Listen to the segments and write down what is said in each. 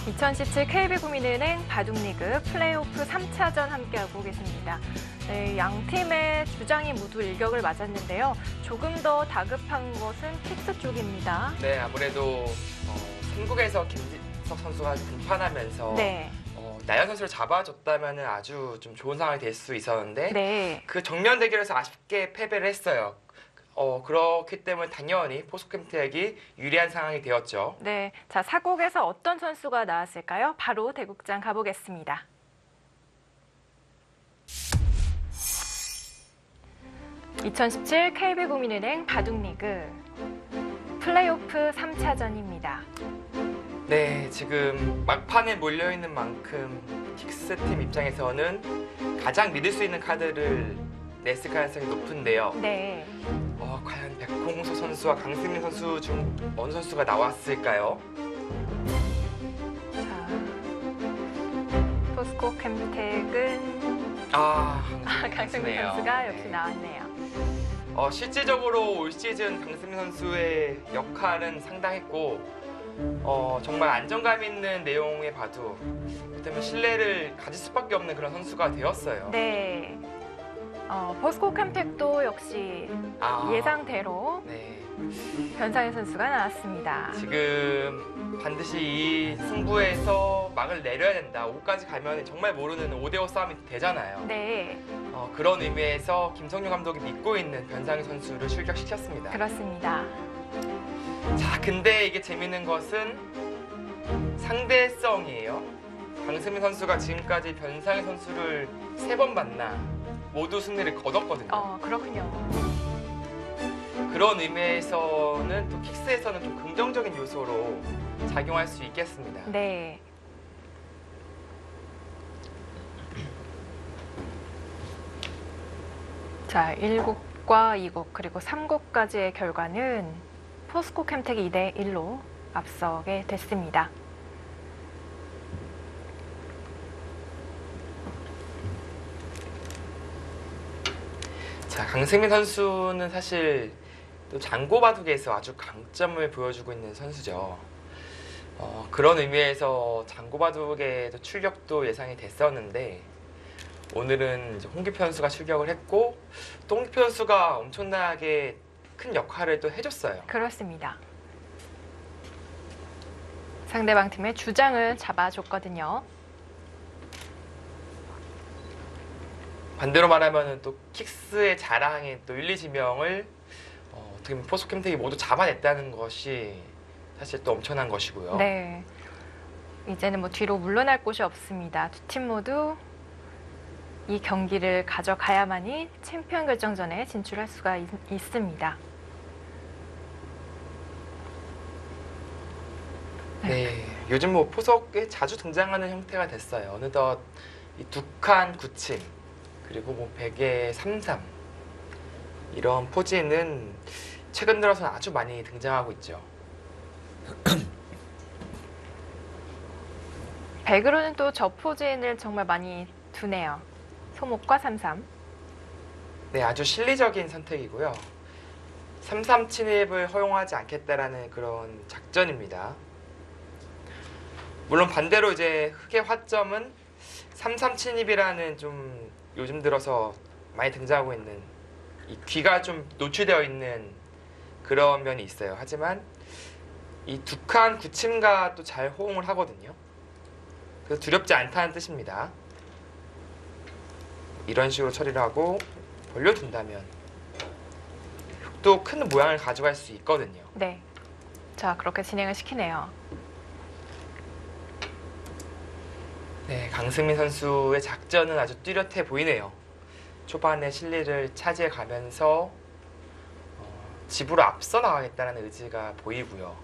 2017 KB국민은행 바둑리그 플레이오프 3차전 함께하고 계십니다. 네, 양 팀의 주장이 모두 일격을 맞았는데요. 조금 더 다급한 것은 킥스 쪽입니다. 네, 아무래도 한국에서 김지석 선수가 등판하면서 네. 나연 선수를 잡아줬다면 아주 좀 좋은 상황이 될 수 있었는데 네. 그 정면 대결에서 아쉽게 패배를 했어요. 그렇기 때문에 당연히 포스캠텍이 유리한 상황이 되었죠. 네. 자, 사곡에서 어떤 선수가 나왔을까요? 바로 대국장 가보겠습니다. (2017) KB국민은행 바둑리그 플레이오프 3차전입니다. 네, 지금 막판에 몰려있는 만큼 킥스 팀 입장에서는 가장 믿을 수 있는 카드를 냈을 가능성이 높은데요. 네. 과연 백홍서 선수와 강승민 선수 중 어느 선수가 나왔을까요? 자, 포스코 캠텍은 강승민 선수네요. 선수가 역시 네. 나왔네요. 실질적으로 올 시즌 강승민 선수의 역할은 상당했고 정말 안정감 있는 내용의 바둑, 그다음에 신뢰를 가질 수밖에 없는 그런 선수가 되었어요. 네. 포스코 캠텍도 역시 예상대로 네. 변상현 선수가 나왔습니다. 지금 반드시 이 승부에서 막을 내려야 된다. 5까지 가면 정말 모르는 5대5 싸움이 되잖아요. 네, 그런 의미에서 김성용 감독이 믿고 있는 변상현 선수를 출격시켰습니다. 그렇습니다. 자, 근데 이게 재밌는 것은 상대성이에요. 강승민 선수가 지금까지 변상현 선수를 3번 만나 모두 승리를 거뒀거든요. 그렇군요. 그런 의미에서는 또 킥스에서는 좀 긍정적인 요소로 작용할 수 있겠습니다. 네. 자, 1곡과 2곡 그리고 3곡까지의 결과는 포스코 캠텍이 2대 1로 앞서게 됐습니다. 자, 강승민 선수는 사실 또 장고 바둑에서 아주 강점을 보여주고 있는 선수죠. 그런 의미에서 장고 바둑의 출격도 예상이 됐었는데 오늘은 이제 홍기표 선수가 출격을 했고 또 홍기표 선수가 엄청나게 큰 역할을 또 해줬어요. 그렇습니다. 상대방 팀의 주장을 잡아줬거든요. 반대로 말하면 또 킥스의 자랑인 또 1, 2지명을 어떻게 보면 포스캠텍이 모두 잡아냈다는 것이 사실 또 엄청난 것이고요. 네. 이제는 뭐 뒤로 물러날 곳이 없습니다. 두 팀 모두 이 경기를 가져가야만이 챔피언 결정전에 진출할 수가 있습니다. 네, 요즘 뭐 포석에 자주 등장하는 형태가 됐어요. 어느덧 이 두 칸 굳힘 그리고 뭐 베개 3-3 이런 포즈는 최근 들어서 아주 많이 등장하고 있죠. 백으로는 또 저 포즈인을 정말 많이 두네요. 소목과 3-3. 네, 아주 실리적인 선택이고요. 3-3 침입을 허용하지 않겠다라는 그런 작전입니다. 물론 반대로 이제 흑의 화점은 3-3 침입이라는 좀 요즘 들어서 많이 등장하고 있는 이 귀가 좀 노출되어 있는 그런 면이 있어요. 하지만 이 두 칸 굳힘과 또 잘 호응을 하거든요. 그래서 두렵지 않다는 뜻입니다. 이런 식으로 처리를 하고 벌려둔다면 흑도 큰 모양을 가져갈 수 있거든요. 네. 자, 그렇게 진행을 시키네요. 네, 강승민 선수의 작전은 아주 뚜렷해 보이네요. 초반에 실리를 차지해 가면서 집으로 앞서 나가겠다는 의지가 보이고요.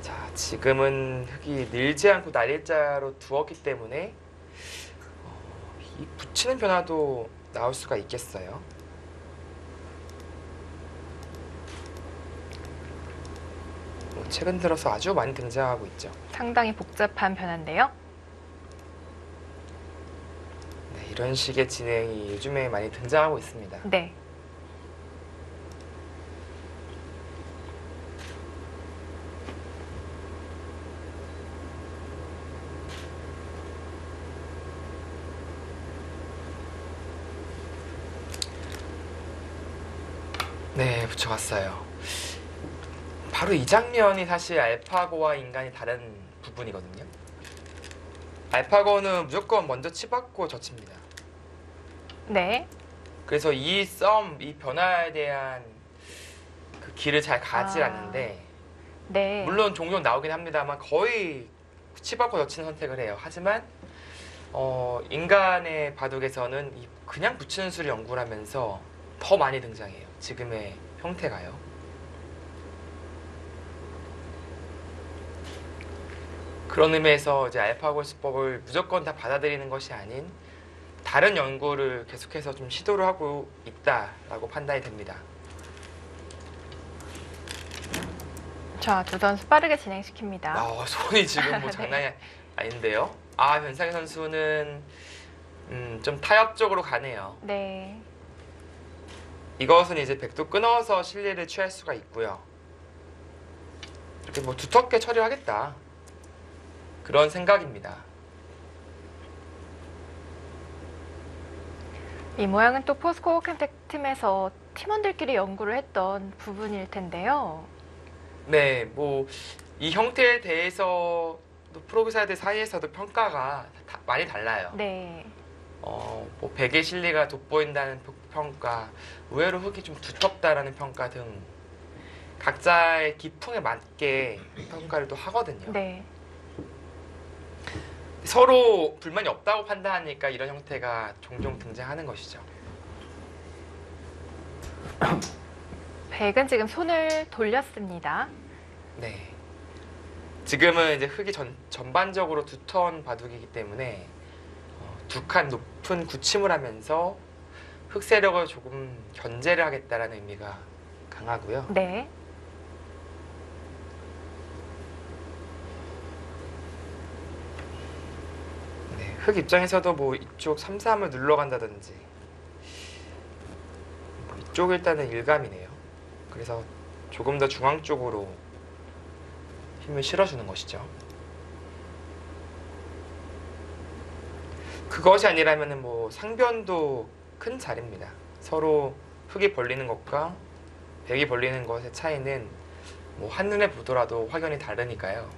자, 지금은 흑이 늘지 않고 날일자로 두었기 때문에 이 붙이는 변화도 나올 수가 있겠어요. 최근 들어서 아주 많이 등장하고 있죠. 상당히 복잡한 변화인데요. 네, 이런 식의 진행이 요즘에 많이 등장하고 있습니다. 네. 네, 붙여갔어요. 바로 이 장면이 사실 알파고와 인간이 다른 부분이거든요. 알파고는 무조건 먼저 치받고 젖힙니다. 네. 그래서 이 변화에 대한 그 길을 잘 가지 않는데, 네. 물론 종종 나오긴 합니다만 거의 치받고 젖히는 선택을 해요. 하지만 인간의 바둑에서는 그냥 붙이는 수를 연구를 하면서 더 많이 등장해요. 지금의 형태가요. 그런 의미에서 이제 알파고 수법을 무조건 다 받아들이는 것이 아닌 다른 연구를 계속해서 좀 시도를 하고 있다라고 판단이 됩니다. 자, 두 선수 빠르게 진행시킵니다. 손이 지금 뭐 네. 장난이 아닌데요. 변상현 선수는 좀 타협적으로 가네요. 네. 이것은 이제 백도 끊어서 실리를 취할 수가 있고요. 이렇게 뭐 두텁게 처리하겠다. 그런 생각입니다. 이 모양은 또 포스코 캠텍 팀에서 팀원들끼리 연구를 했던 부분일 텐데요. 네, 뭐 이 형태에 대해서 프로기사들 사이에서도 평가가 많이 달라요. 네. 뭐 백의 실리가 돋보인다는 평가, 의외로 흙이 좀 두텁다라는 평가 등 각자의 기풍에 맞게 평가를 또 하거든요. 네. 서로 불만이 없다고 판단하니까 이런 형태가 종종 등장하는 것이죠. 백은 지금 손을 돌렸습니다. 네. 지금은 이제 흙이 전반적으로 두터운 바둑이기 때문에 두 칸 높은 굳힘을 하면서 흙 세력을 조금 견제를 하겠다라는 의미가 강하고요. 네. 네, 흙 입장에서도 뭐 이쪽 3-3을 눌러간다든지 이쪽 일단은 일감이네요. 그래서 조금 더 중앙 쪽으로 힘을 실어주는 것이죠. 그것이 아니라면 뭐 상변도 큰 자리입니다. 서로 흙이 벌리는 것과 백이 벌리는 것의 차이는 뭐 한눈에 보더라도 확연히 다르니까요.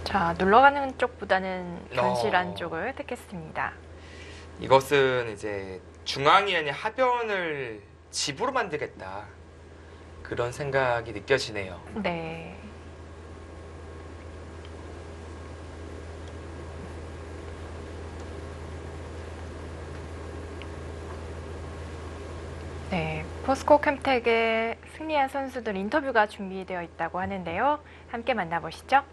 자, 눌러가는 쪽보다는 견실한 어. 쪽을 택했습니다. 이것은 이제 중앙이 아닌 하변을 집으로 만들겠다. 그런 생각이 느껴지네요. 네. 네, 포스코 캠텍에 승리한 선수들 인터뷰가 준비되어 있다고 하는데요. 함께 만나보시죠.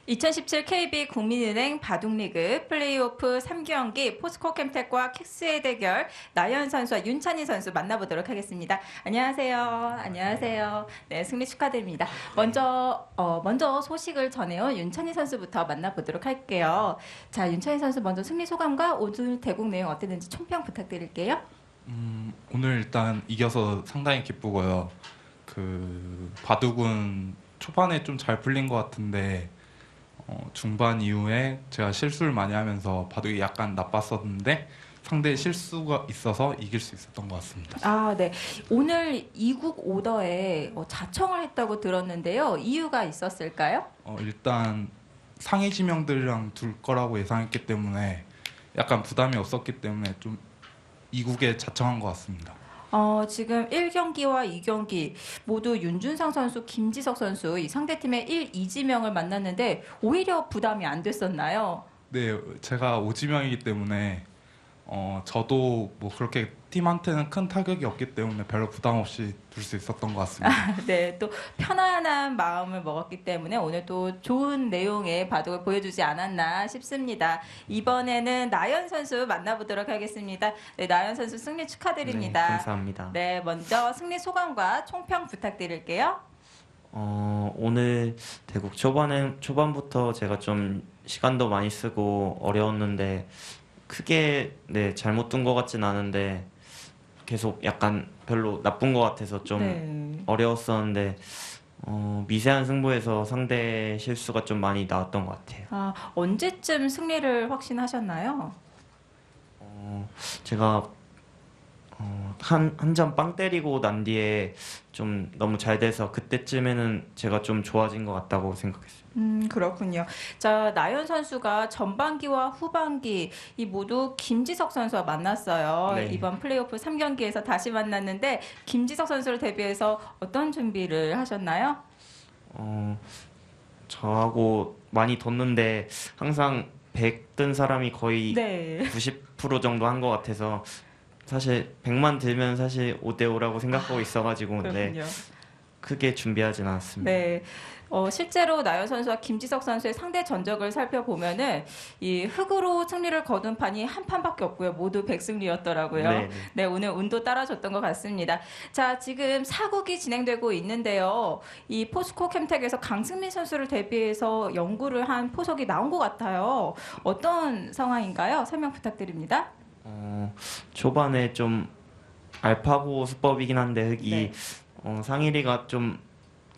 (2017) KB 국민은행 바둑리그 플레이오프 3경기 포스코 캠텍과 킥스의 대결 나연 선수와 윤찬희 선수 만나보도록 하겠습니다. 안녕하세요. 안녕하세요. 네, 승리 축하드립니다. 먼저 소식을 전해요. 윤찬희 선수부터 만나보도록 할게요. 자, 윤찬희 선수 먼저 승리 소감과 오늘 대국 내용 어땠는지 총평 부탁드릴게요. 오늘 일단 이겨서 상당히 기쁘고요. 바둑은 초반에 좀 잘 풀린 것 같은데 중반 이후에 제가 실수를 많이 하면서 바둑이 약간 나빴었는데 상대의 실수가 있어서 이길 수 있었던 것 같습니다. 아, 네. 오늘 2국 오더에 자청을 했다고 들었는데요. 이유가 있었을까요? 일단 상위 지명들이랑 둘 거라고 예상했기 때문에 약간 부담이 없었기 때문에 좀 2국에 자청한 것 같습니다. 지금 1경기와 2경기 모두 윤준상 선수, 김지석 선수 이 상대팀의 1, 2지명을 만났는데 오히려 부담이 안 됐었나요? 네, 제가 5지명이기 때문에 저도 뭐 그렇게 팀한테는 큰 타격이 없기 때문에 별로 부담 없이 둘 수 있었던 것 같습니다. 네, 또 편안한 마음을 먹었기 때문에 오늘 또 좋은 내용의 바둑을 보여주지 않았나 싶습니다. 이번에는 나연 선수 만나보도록 하겠습니다. 네, 나연 선수 승리 축하드립니다. 네, 감사합니다. 네, 먼저 승리 소감과 총평 부탁드릴게요. 오늘 대국 초반부터 제가 좀 시간도 많이 쓰고 어려웠는데 크게 잘못 둔 것 같진 않은데 계속 약간 별로 나쁜 것 같아서 좀 네. 어려웠었는데 미세한 승부에서 상대 실수가 좀 많이 나왔던 것 같아요. 아, 언제쯤 승리를 확신하셨나요? 제가 한 점 빵 때리고 난 뒤에 좀 너무 잘 돼서 그때쯤에는 제가 좀 좋아진 것 같다고 생각했어요. 그렇군요. 자, 나연 선수가 전반기와 후반기 이 모두 김지석 선수와 만났어요. 네. 이번 플레이오프 3경기에서 다시 만났는데 김지석 선수를 대비해서 어떤 준비를 하셨나요? 저하고 많이 뒀는데 항상 100 든 사람이 거의 네. 90% 정도 한 것 같아서 사실 100만 들면 사실 5대5라고 생각하고 있어가지고 네, 그렇군요. 크게 준비하진 않았습니다. 네. 실제로 나연 선수와 김지석 선수의 상대 전적을 살펴보면은 이 흑으로 승리를 거둔 판이 한 판밖에 없고요. 모두 100승리였더라고요. 네, 네, 오늘 운도 따라줬던 것 같습니다. 자, 지금 사국이 진행되고 있는데요. 이 포스코 캠텍에서 강승민 선수를 대비해서 연구를 한 포석이 나온 것 같아요. 어떤 상황인가요? 설명 부탁드립니다. 초반에 좀 알파고 수법이긴 한데 흑이 상일이가 좀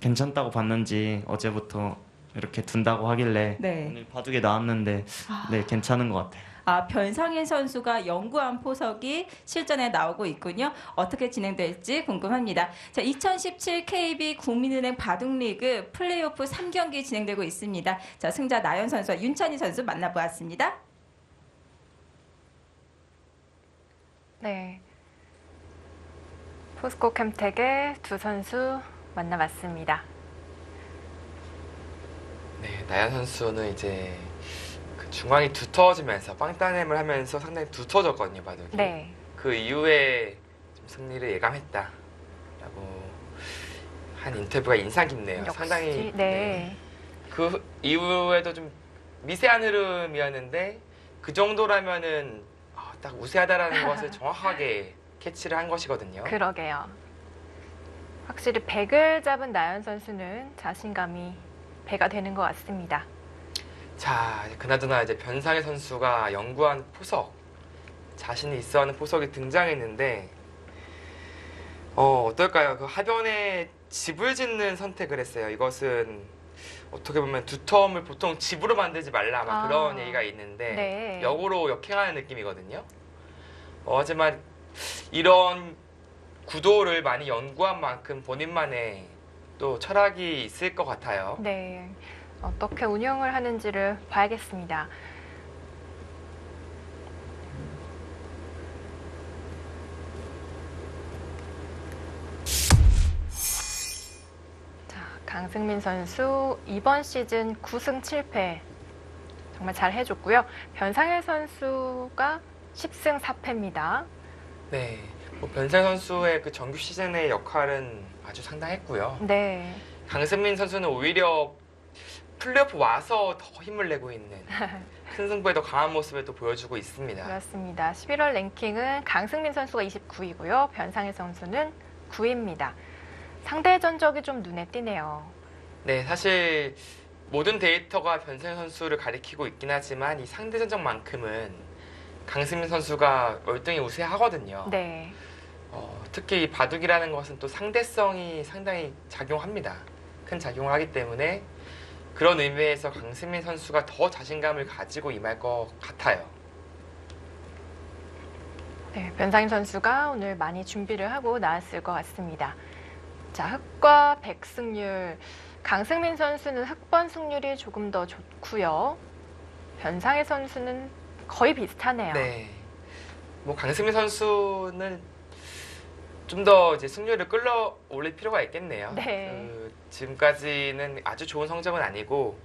괜찮다고 봤는지 어제부터 이렇게 둔다고 하길래 네. 오늘 바둑에 나왔는데 네 괜찮은 것 같아요. 아, 변상현 선수가 연구한 포석이 실전에 나오고 있군요. 어떻게 진행될지 궁금합니다. 자, 2017 KB 국민은행 바둑리그 플레이오프 3경기 진행되고 있습니다. 자, 승자 나연 선수와 윤찬희 선수 만나보았습니다. 네. 포스코 캠텍의 두 선수 만나봤습니다. 네, 나연 선수는 이제 그 중앙이 두터워지면서 빵따냄을 하면서 상당히 두터워졌거든요, 바둑이. 네. 그 이후에 좀 승리를 예감했다라고 한 인터뷰가 인상 깊네요. 역시, 상당히 네. 그 이후에도 좀 미세한 흐름이었는데 그 정도라면은 딱 우세하다라는 것을 정확하게 캐치를 한 것이거든요. 그러게요. 확실히 100을 잡은 나연 선수는 자신감이 배가 되는 것 같습니다. 자, 그나저나 이제 변상혜 선수가 연구한 포석, 자신이 있어하는 포석이 등장했는데 어떨까요? 그 하변에 집을 짓는 선택을 했어요. 이것은 어떻게 보면 두텀을 보통 집으로 만들지 말라 막 그런 얘기가 있는데 네. 역으로 역행하는 느낌이거든요. 하지만 이런 구도를 많이 연구한 만큼 본인만의 또 철학이 있을 것 같아요. 네. 어떻게 운영을 하는지를 봐야겠습니다. 자, 강승민 선수 이번 시즌 9승 7패 정말 잘 해줬고요. 변상혜 선수가 10승 4패입니다. 네, 변상혜 선수의 그 정규 시즌의 역할은 아주 상당했고요. 네. 강승민 선수는 오히려 플레이오프 와서 더 힘을 내고 있는 큰 승부에 더 강한 모습을 또 보여주고 있습니다. 그렇습니다. 11월 랭킹은 강승민 선수가 29위고요. 변상혜 선수는 9위입니다. 상대 전적이 좀 눈에 띄네요. 네, 사실 모든 데이터가 변상혜 선수를 가리키고 있긴 하지만 이 상대 전적만큼은 강승민 선수가 월등히 우세하거든요. 네. 특히 이 바둑이라는 것은 또 상대성이 상당히 작용합니다. 큰 작용을 하기 때문에 그런 의미에서 강승민 선수가 더 자신감을 가지고 임할 것 같아요. 네, 변상임 선수가 오늘 많이 준비를 하고 나왔을 것 같습니다. 자, 흑과 백 승률. 강승민 선수는 흑번 승률이 조금 더 좋고요. 변상혜 선수는 거의 비슷하네요. 네. 뭐 강승민 선수는 좀 더 이제 승률을 끌어올릴 필요가 있겠네요. 네. 지금까지는 아주 좋은 성적은 아니고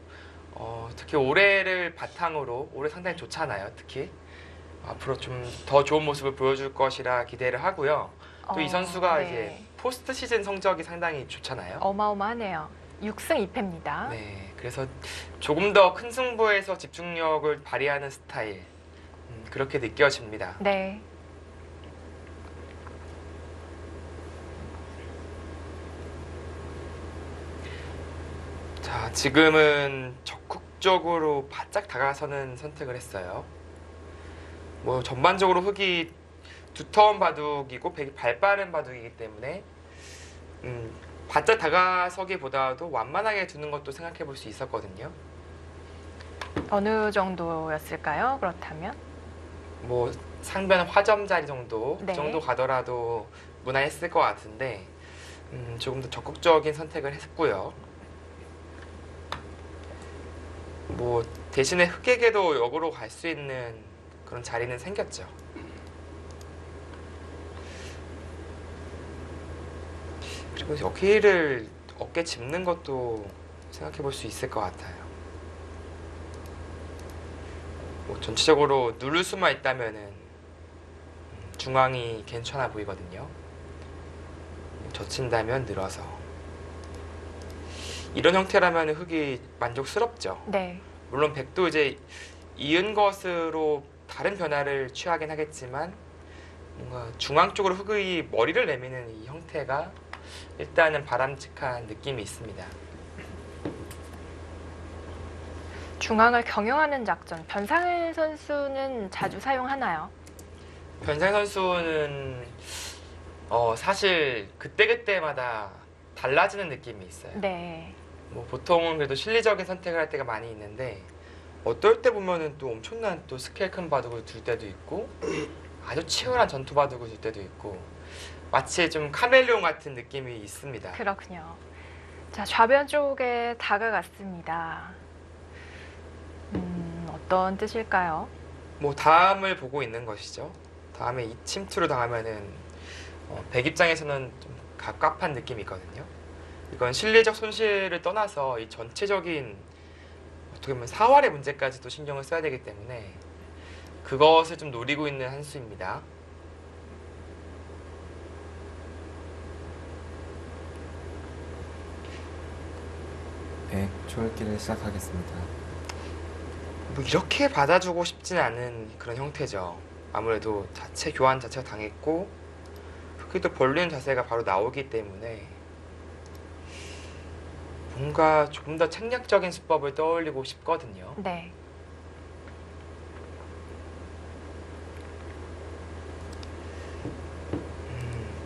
특히 올해를 바탕으로 올해 상당히 좋잖아요. 특히 앞으로 좀 더 좋은 모습을 보여줄 것이라 기대를 하고요. 또 이 선수가 네. 이제 포스트 시즌 성적이 상당히 좋잖아요. 어마어마하네요. 6승 2패입니다. 네, 그래서 조금 더 큰 승부에서 집중력을 발휘하는 스타일 그렇게 느껴집니다. 네. 자, 지금은 적극적으로 바짝 다가서는 선택을 했어요. 뭐 전반적으로 흑이 두터운 바둑이고 백이 발빠른 바둑이기 때문에 바짝 다가서기보다도 완만하게 두는 것도 생각해 볼 수 있었거든요. 어느 정도였을까요? 그렇다면? 뭐 상변 화점 자리 정도 네. 그 정도 가더라도 무난했을 것 같은데 조금 더 적극적인 선택을 했고요. 뭐 대신에 흑에게도 역으로 갈 수 있는 그런 자리는 생겼죠. 그리고 여기를 어깨 짚는 것도 생각해 볼 수 있을 것 같아요. 뭐 전체적으로 누를 수만 있다면은 중앙이 괜찮아 보이거든요. 젖힌다면 늘어서 이런 형태라면 흑이 만족스럽죠. 네. 물론 백도 이제 이은 것으로 다른 변화를 취하긴 하겠지만 뭔가 중앙 쪽으로 흑의 머리를 내미는 이 형태가 일단은 바람직한 느낌이 있습니다. 중앙을 경영하는 작전. 변상일 선수는 자주 사용하나요? 변상 선수는 사실 그때그때마다 달라지는 느낌이 있어요. 네. 뭐 보통은 그래도 실리적인 선택을 할 때가 많이 있는데 어떨 때 보면은 또 엄청난 또 스케일 큰 바둑을 둘 때도 있고 아주 치열한 전투 바둑을 둘 때도 있고 마치 좀 카멜레온 같은 느낌이 있습니다. 그렇군요. 자, 좌변 쪽에 다가갔습니다. 어떤 뜻일까요? 뭐 다음을 보고 있는 것이죠. 다음에 이 침투를 당하면은 백 입장에서는 좀 갑갑한 느낌이 있거든요. 이건 실리적 손실을 떠나서 이 전체적인 어떻게 보면 사활의 문제까지도 신경을 써야 되기 때문에 그것을 좀 노리고 있는 한 수입니다. 초읽기를 시작하겠습니다. 뭐 이렇게 받아주고 싶진 않은 그런 형태죠. 아무래도 자체 교환 자체가 당했고 흑기도 벌리는 자세가 바로 나오기 때문에 뭔가 조금 더 책략적인 수법을 떠올리고 싶거든요. 네.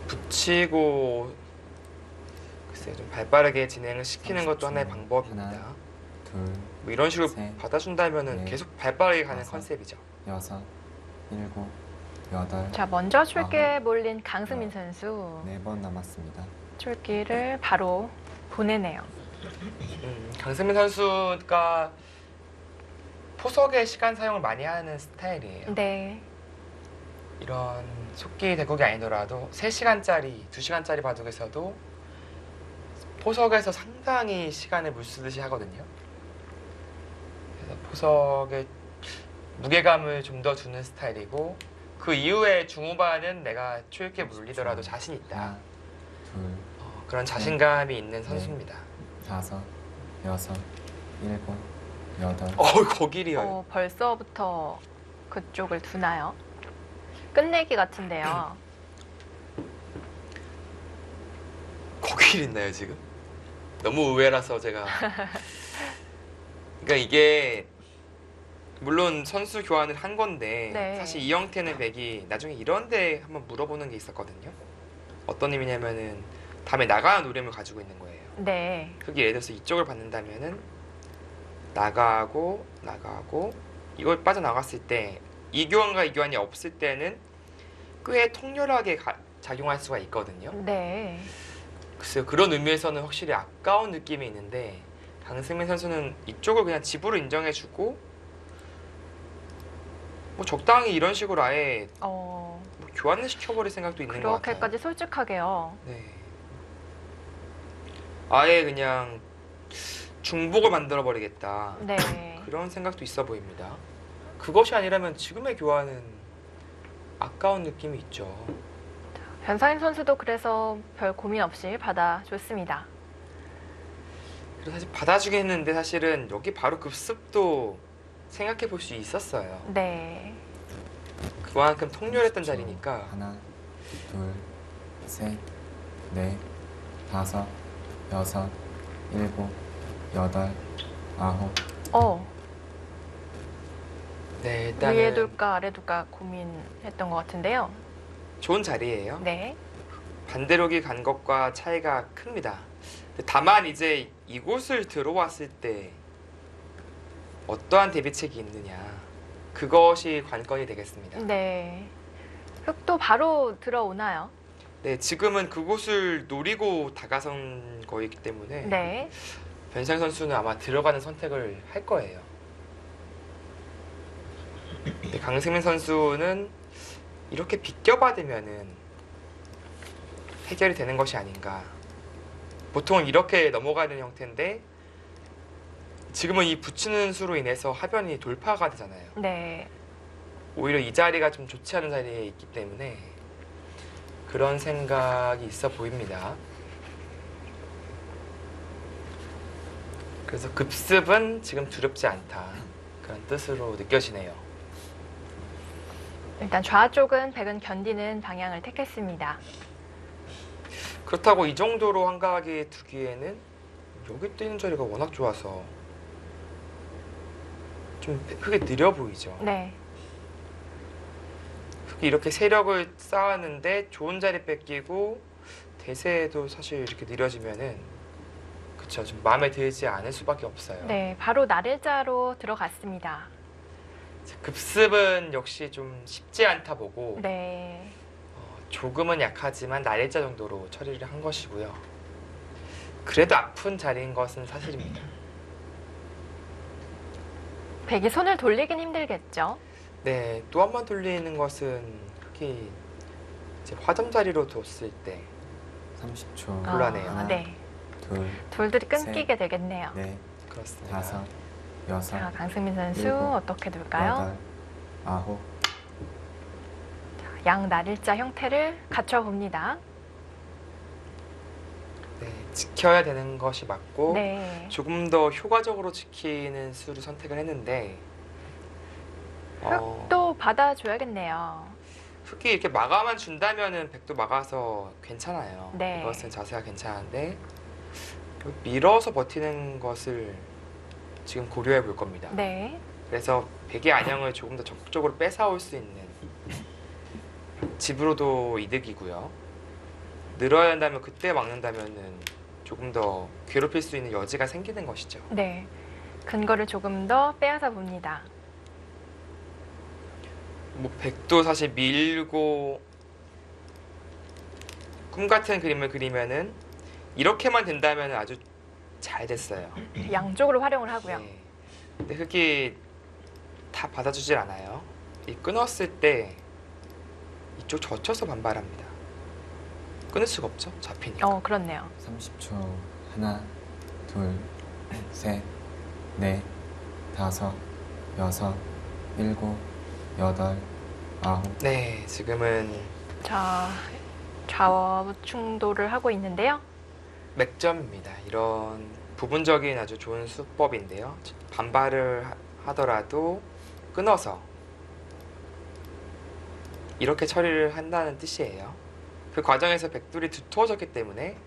붙이고 글쎄 좀 발빠르게 진행을 시키는 것도 하나의 방법입니다. 하나, 둘, 뭐 이런 식으로 셋, 받아준다면은 넷, 계속 발빠르게 가는 다섯. 컨셉이죠. 6, 7, 8, 자, 먼저 출기에 몰린 강승민 선수. 4번 남았습니다. 출기를 바로 보내네요. 강승민 선수가 포석에 시간 사용을 많이 하는 스타일이에요. 네. 이런 속기 대국이 아니더라도 3시간짜리, 2시간짜리 바둑에서도 포석에서 상당히 시간을 물쓰듯이 하거든요. 그래서 포석에 무게감을 좀 더 주는 스타일이고 그 이후에 중후반은 내가 초읽기에 물리더라도 자신 있다. 하나, 둘, 그런 자신감이 있는 선수입니다. 5, 6, 7, 8. 거길이요. 벌써부터 그쪽을 두나요? 끝내기 같은데요. 거길 있나요 지금? 너무 의외라서 제가 그러니까 이게 물론 선수 교환을 한 건데 네. 사실 이 형태는 백이 나중에 이런데 한번 물어보는 게 있었거든요. 어떤 의미냐면은 다음에 나가는 노림을 가지고 있는 거예요. 네. 그게 예를 들어서 이쪽을 받는다면은 나가고 이걸 빠져나갔을 때 이 교환과 이 교환이 없을 때는 꽤 통렬하게 작용할 수가 있거든요. 네. 글쎄요, 그런 의미에서는 확실히 아까운 느낌이 있는데 강승민 선수는 이쪽을 그냥 집으로 인정해주고 뭐 적당히 이런 식으로 아예 뭐 교환을 시켜버릴 생각도 있는 것 같아요. 그렇게까지 솔직하게요. 네. 아예 그냥 중복을 만들어버리겠다. 네. 그런 생각도 있어 보입니다. 그것이 아니라면 지금의 교환은 아까운 느낌이 있죠. 변상일 선수도 그래서 별 고민 없이 받아줬습니다. 그래서 사실 받아주긴 했는데 사실은 여기 바로 급습도 생각해 볼 수 있었어요. 네. 그만큼 통렬했던 자리니까. 하나, 둘, 셋, 넷, 5, 6, 7, 8, 9. 네, 일단은 위에 둘까 아래 둘까 고민했던 것 같은데요. 좋은 자리예요. 네. 반대록이 간 것과 차이가 큽니다. 다만 이제 이곳을 들어왔을 때 어떠한 대비책이 있느냐, 그것이 관건이 되겠습니다. 네. 흑도 바로 들어오나요? 네, 지금은 그곳을 노리고 다가선 거이기 때문에 네. 변상 선수는 아마 들어가는 선택을 할 거예요. 네, 강승민 선수는 이렇게 비껴받으면은 해결이 되는 것이 아닌가. 보통은 이렇게 넘어가는 형태인데 지금은 이 붙이는 수로 인해서 하변이 돌파가 되잖아요. 네. 오히려 이 자리가 좀 좋지 않은 자리에 있기 때문에 그런 생각이 있어 보입니다. 그래서 급습은 지금 두렵지 않다, 그런 뜻으로 느껴지네요. 일단 좌 쪽은 백은 견디는 방향을 택했습니다. 그렇다고 이 정도로 한가하게 두기에는 여기 뛰는 자리가 워낙 좋아서 좀 흙이 느려 보이죠. 네. 흙이 이렇게 세력을 쌓았는데 좋은 자리 뺏기고 대세도 사실 이렇게 느려지면은 그쵸, 좀 마음에 들지 않을 수밖에 없어요. 네. 바로 날일자로 들어갔습니다. 급습은 역시 좀 쉽지 않다 보고 네. 조금은 약하지만 날일자 정도로 처리를 한 것이고요. 그래도 아픈 자리인 것은 사실입니다. 백이 손을 돌리긴 힘들겠죠. 네, 또 한 번 돌리는 것은 특히 이제 화점 자리로 뒀을 때 30초. 곤란해요. 하나, 네. 둘, 돌들이 끊기게 되겠네요. 넷, 그렇습니다. 다섯, 여섯, 자, 강승민 선수 일곱, 어떻게 둘까요? 여덟, 아홉. 양 날일자 형태를 갖춰봅니다. 네, 지켜야 되는 것이 맞고 네. 조금 더 효과적으로 지키는 수를 선택을 했는데 흙도 받아줘야겠네요. 흙이 이렇게 막아만 준다면은 백도 막아서 괜찮아요. 네. 이것은 자세가 괜찮은데 밀어서 버티는 것을 지금 고려해 볼 겁니다. 네. 그래서 백의 안형을 조금 더 적극적으로 뺏어올 수 있는 집으로도 이득이고요. 늘어야 한다면 그때 막는다면은 조금 더 괴롭힐 수 있는 여지가 생기는 것이죠. 네. 근거를 조금 더 빼앗아 봅니다. 뭐 백도 사실 밀고 꿈 같은 그림을 그리면은 이렇게만 된다면 아주 잘 됐어요. 양쪽으로 활용을 하고요. 네. 근데 흙이 다 받아주질 않아요. 이 끊었을 때 이쪽 젖혀서 반발합니다. 끊을 수가 없죠, 잡히니까. 그렇네요. 30초. 하나, 둘, 셋, 넷, 다섯, 여섯, 일곱, 여덟, 아홉. 네, 지금은 자, 좌우 충돌을 하고 있는데요. 맥점입니다. 이런 부분적인 아주 좋은 수법인데요. 반발을 하더라도 끊어서 이렇게 처리를 한다는 뜻이에요. 그 과정에서 백돌이 두터워졌기 때문에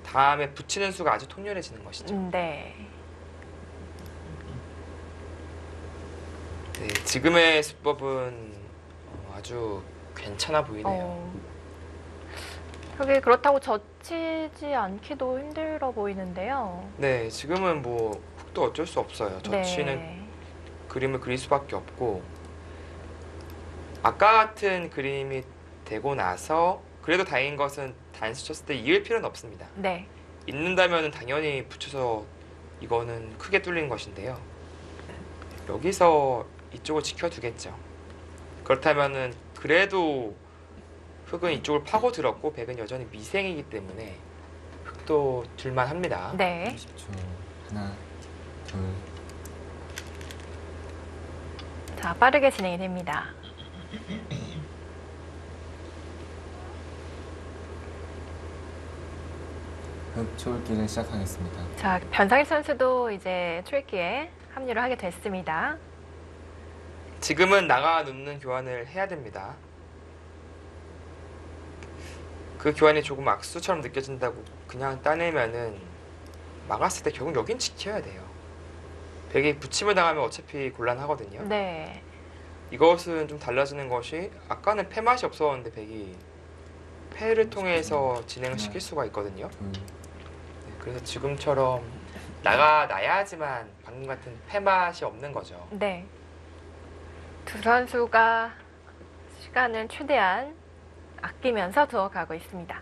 다음에 붙이는 수가 아주 통렬해지는 것이죠. 네. 네, 지금의 수법은 아주 괜찮아 보이네요. 그게 그렇다고 젖히지 않기도 힘들어 보이는데요. 네, 지금은 뭐 흙도 어쩔 수 없어요. 젖히는 네. 그림을 그릴 수밖에 없고 아까 같은 그림이 되고 나서 그래도 다행인 것은 단수 쳤을 때 이을 필요는 없습니다. 네. 있는다면 당연히 붙여서 이거는 크게 뚫린 것인데요. 여기서 이쪽을 지켜두겠죠. 그렇다면은 그래도 흙은 이쪽을 파고들었고 백은 여전히 미생이기 때문에 흙도 둘만 합니다. 네. 30초. 하나, 둘, 자, 빠르게 진행이 됩니다. 흙초기를 시작하겠습니다. 자, 변상일 선수도 이제 초읽기에 합류를 하게 됐습니다. 지금은 나가 눕는 교환을 해야 됩니다. 그 교환이 조금 악수처럼 느껴진다고 그냥 따내면은 막았을 때 결국 여긴 지켜야 돼요. 백이 붙임을 당하면 어차피 곤란하거든요. 네. 이것은 좀 달라지는 것이 아까는 패맛이 없었는데 백이 패를 통해서 진행시킬 수가 있거든요. 둘, 네, 그래서 지금처럼 나야지만 방금 같은 패 맛이 없는 거죠. 네. 두 선수가 시간을 최대한 아끼면서 두어가고 있습니다.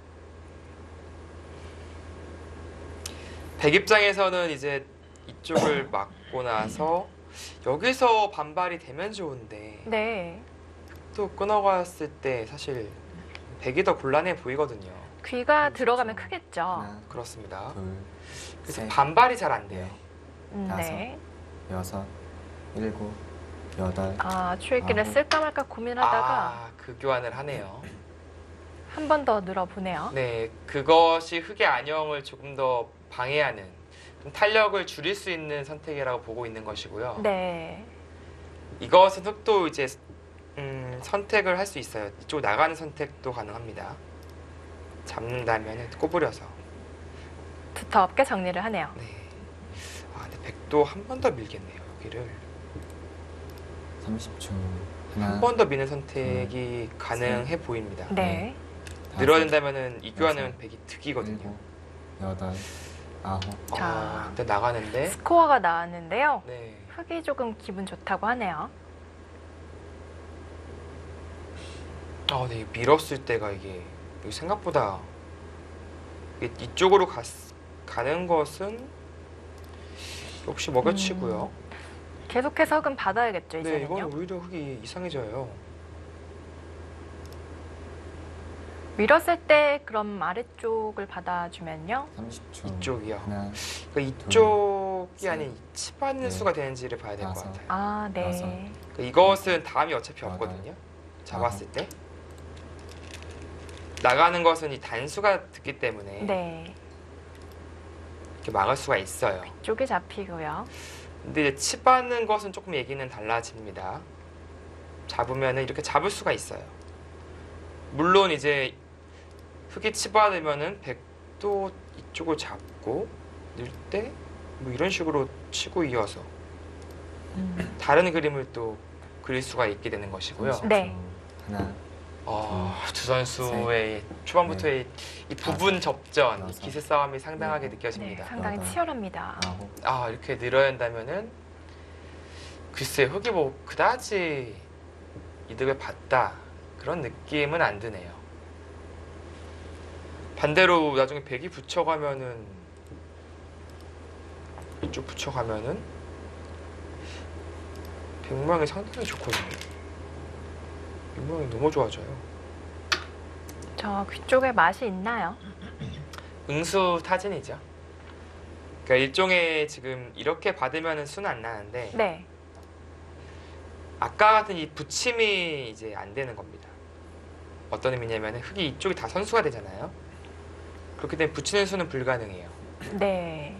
백 입장에서는 이제 이쪽을 막고 나서 여기서 반발이 되면 좋은데 네. 또 끊어갔을 때 사실 백이 더 곤란해 보이거든요. 귀가 들어가면 크겠죠. 하나, 그렇습니다. 둘, 그래서 셋, 반발이 잘 안 돼요. 네. 여섯, 일곱, 여덟, 아, 추익기를 아홉. 쓸까 말까 고민하다가 그 교환을 하네요. 한 번 더 늘어보네요. 네, 그것이 흑의 안형을 조금 더 방해하는 좀 탄력을 줄일 수 있는 선택이라고 보고 있는 것이고요. 네. 이것은 흑도 이제 선택을 할 수 있어요. 이쪽 나가는 선택도 가능합니다. 잡는다면 꼬부려서. 두텁게 정리를 하네요. 네. 아, 근데 백도 한 번 더 밀겠네요. 여기를 30초. 하나, 한 번 더 미는 선택이 가능해 보입니다. 네. 다섯, 늘어낸다면은 이 교환은 여섯, 백이 득이거든요. 일곱, 여덟, 아홉, 자. 일단 나가는데. 스코어가 나왔는데요. 네. 흑이 조금 기분 좋다고 하네요. 네, 밀었을 때가 이게 생각보다 이쪽으로 가는 것은 역시 먹여치고요. 계속해서 흑은 받아야겠죠, 네, 이제는요. 이건 오히려 흑이 이상해져요. 밀었을 때 그럼 아래쪽을 받아주면요. 30초. 이쪽이요. 하나, 그러니까 이쪽이 셋, 아닌 치받는 넷, 수가 되는지를 봐야 될 것 다섯. 같아요. 아, 여섯. 네. 그러니까 이것은 다음이 어차피 여덟, 없거든요. 잡았을 때. 나가는 것은 이 단수가 듣기 때문에 네. 이렇게 막을 수가 있어요. 쪽이 잡히고요. 근데 이제 치받는 것은 조금 얘기는 달라집니다. 잡으면은 이렇게 잡을 수가 있어요. 물론 이제 흑이 치받으면은 백도 이쪽을 잡고 넣을 때 뭐 이런 식으로 치고 이어서 다른 그림을 또 그릴 수가 있게 되는 것이고요. 30초. 네. 하나, 두 선수의 초반부터의 이 부분 접전, 이 여섯, 기세 싸움이 상당하게 일곱, 네, 느껴집니다. 상당히 여덟. 치열합니다. 아홉, 이렇게 늘어야 한다면은 글쎄 흑이 뭐 그다지 이득을 봤다 그런 느낌은 안 드네요. 반대로 나중에 백이 붙여가면은 이쪽 붙여가면은 백 모양이 상당히 좋거든요. 백 모양이 너무 좋아져요. 저 귀 쪽에 맛이 있나요? 응수 타진이죠. 그러니까 일종의 지금 이렇게 받으면은 수는 안 나는데 네. 아까 같은 이 붙임이 이제 안 되는 겁니다. 어떤 의미냐면 흑이 이쪽이 다 선수가 되잖아요. 그렇기 때문에 붙이는 수는 불가능해요. 네.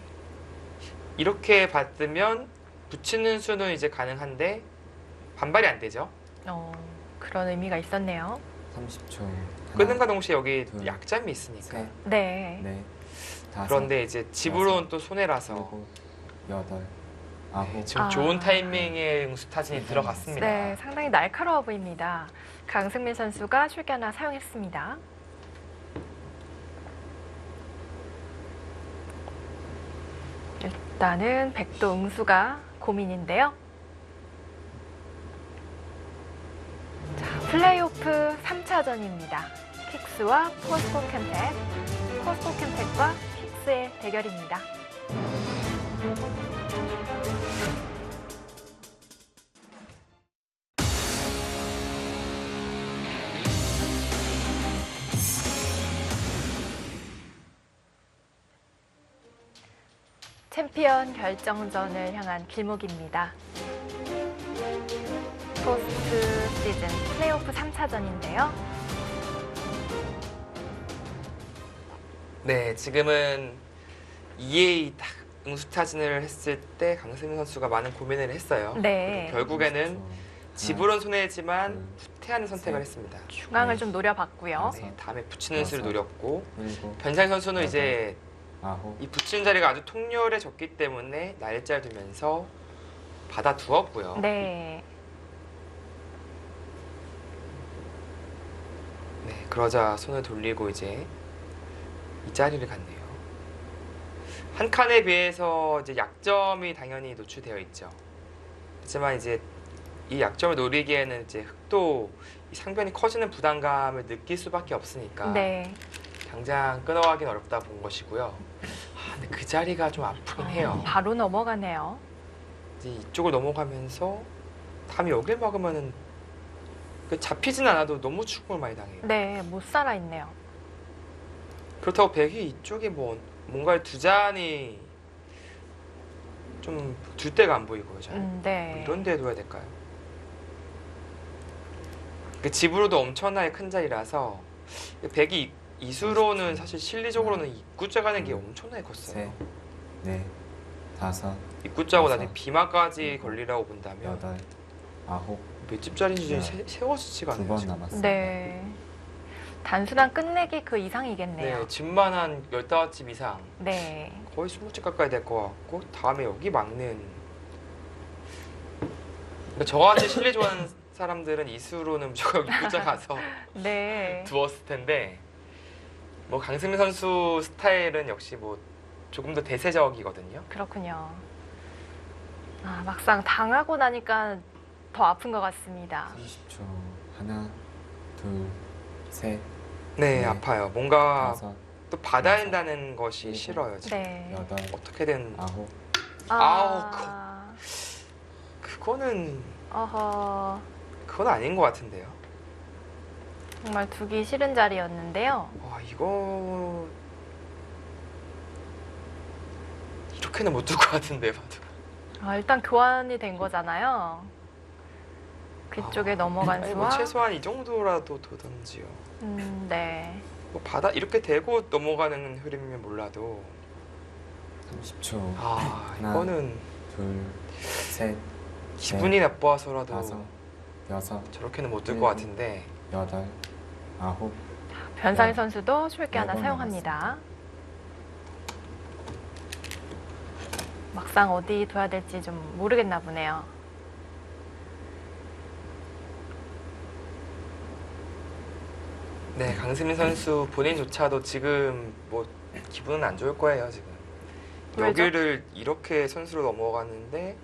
이렇게 받으면 붙이는 수는 이제 가능한데 반발이 안 되죠. 그런 의미가 있었네요. 30초. 끊음과 동시에 여기 둘, 약점이 있으니까. 셋, 네. 넷, 다섯, 그런데 이제 집으로는 또 손해라서 일곱, 여덟, 아홉, 지금 아. 좋은 타이밍에 응수 타진이 들어갔습니다. 네, 상당히 날카로워 보입니다. 강승민 선수가 출기 하나 사용했습니다. 일단은 백도 응수가 고민인데요. 자, 플레이오프 3차전입니다. 킥스와 포스코 캠텍, 포스코 캠텍과 킥스의 대결입니다. 챔피언 결정전을 향한 길목입니다. 포스트 시즌 플레이오프 3차전인데요. 네, 지금은 2A 딱 응수 타진을 했을 때 강승민 선수가 많은 고민을 했어요. 네. 그리고 결국에는 30초. 집으로는 손해지만 둘, 후퇴하는 선택을 셋. 했습니다. 중앙을 네. 좀 노려봤고요. 네, 다음에 붙이는 수를 여섯. 노렸고 일곱, 변상 선수는 이제 아홉, 이 붙이는 자리가 아주 통렬해졌기 때문에 날짜를 두면서 받아두었고요. 네. 네, 그러자 손을 돌리고 이제 이 자리를 갔네요. 한 칸에 비해서 이제 약점이 당연히 노출되어 있죠. 하지만 이제 이 약점을 노리기에는 이제 흑도 이 상변이 커지는 부담감을 느낄 수밖에 없으니까 네. 당장 끊어가긴 어렵다 본 것이고요. 근데 그 자리가 좀 아프긴 해요. 바로 넘어가네요. 이제 이쪽을 넘어가면서 다음에 여길 막으면은 잡히진 않아도 너무 축구를 많이 당해요. 네, 못 살아 있네요. 그렇다고 백이 이쪽에 뭔가를 두자니 좀 둘 데가 안 보이고요. 잘. 네. 이런 데에 둬야 될까요? 집으로도 엄청나게 큰 자리라서 백이 이수로는 사실 실리적으로는 입구자 가는 게 엄청나게 컸어요. 셋, 넷, 다섯, 입구자고 여섯, 나중에 비마까지 일곱, 걸리라고 본다면 여덟, 아홉, 몇 집짜리인지 열, 세워지지가 않아요. 2번 지금. 남았습니다. 네. 단순한 끝내기 그 이상이겠네요. 네, 집만 한 15집 이상 네. 거의 20집 가까이 될 것 같고 다음에 여기 막는 저같이 실리 좋아하는 사람들은 이수로는 무조건 입구자 가서 네. 두었을 텐데 강승민 선수 스타일은 역시 조금 더 대세적이거든요. 그렇군요. 막상 당하고 나니까 더 아픈 것 같습니다. 30초. 하나, 둘, 셋, 네, 네. 아파요. 뭔가 다섯, 또 받아야 여섯, 한다는 것이 일곱, 싫어요. 지금. 네. 여덟, 어떻게든 아홉, 그거는 어허. 그건 아닌 것 같은데요. 정말 두기 싫은 자리였는데요. 와, 이거 이렇게는 못 둘 것 같은데 봐도. 일단 교환이 된 거잖아요. 그쪽에 넘어간 아니, 수와. 최소한 이 정도라도 두던지요. 네. 바다 이렇게 대고 넘어가는 흐름이면 몰라도 30초. 하나, 이거는 둘, 셋, 기분이 나빠서라도 다섯, 여섯, 저렇게는 못 들 것 일곱. 같은데 여덟, 아홉, 변상희 네. 선수도 쉽게 하나 네 번 사용합니다. 막상 어디 둬야 될지 좀 모르겠나 보네요. 네, 강승민 선수 본인조차도 지금 기분은 안 좋을 거예요, 지금. 왜죠? 여기를 이렇게 선수로 넘어가는데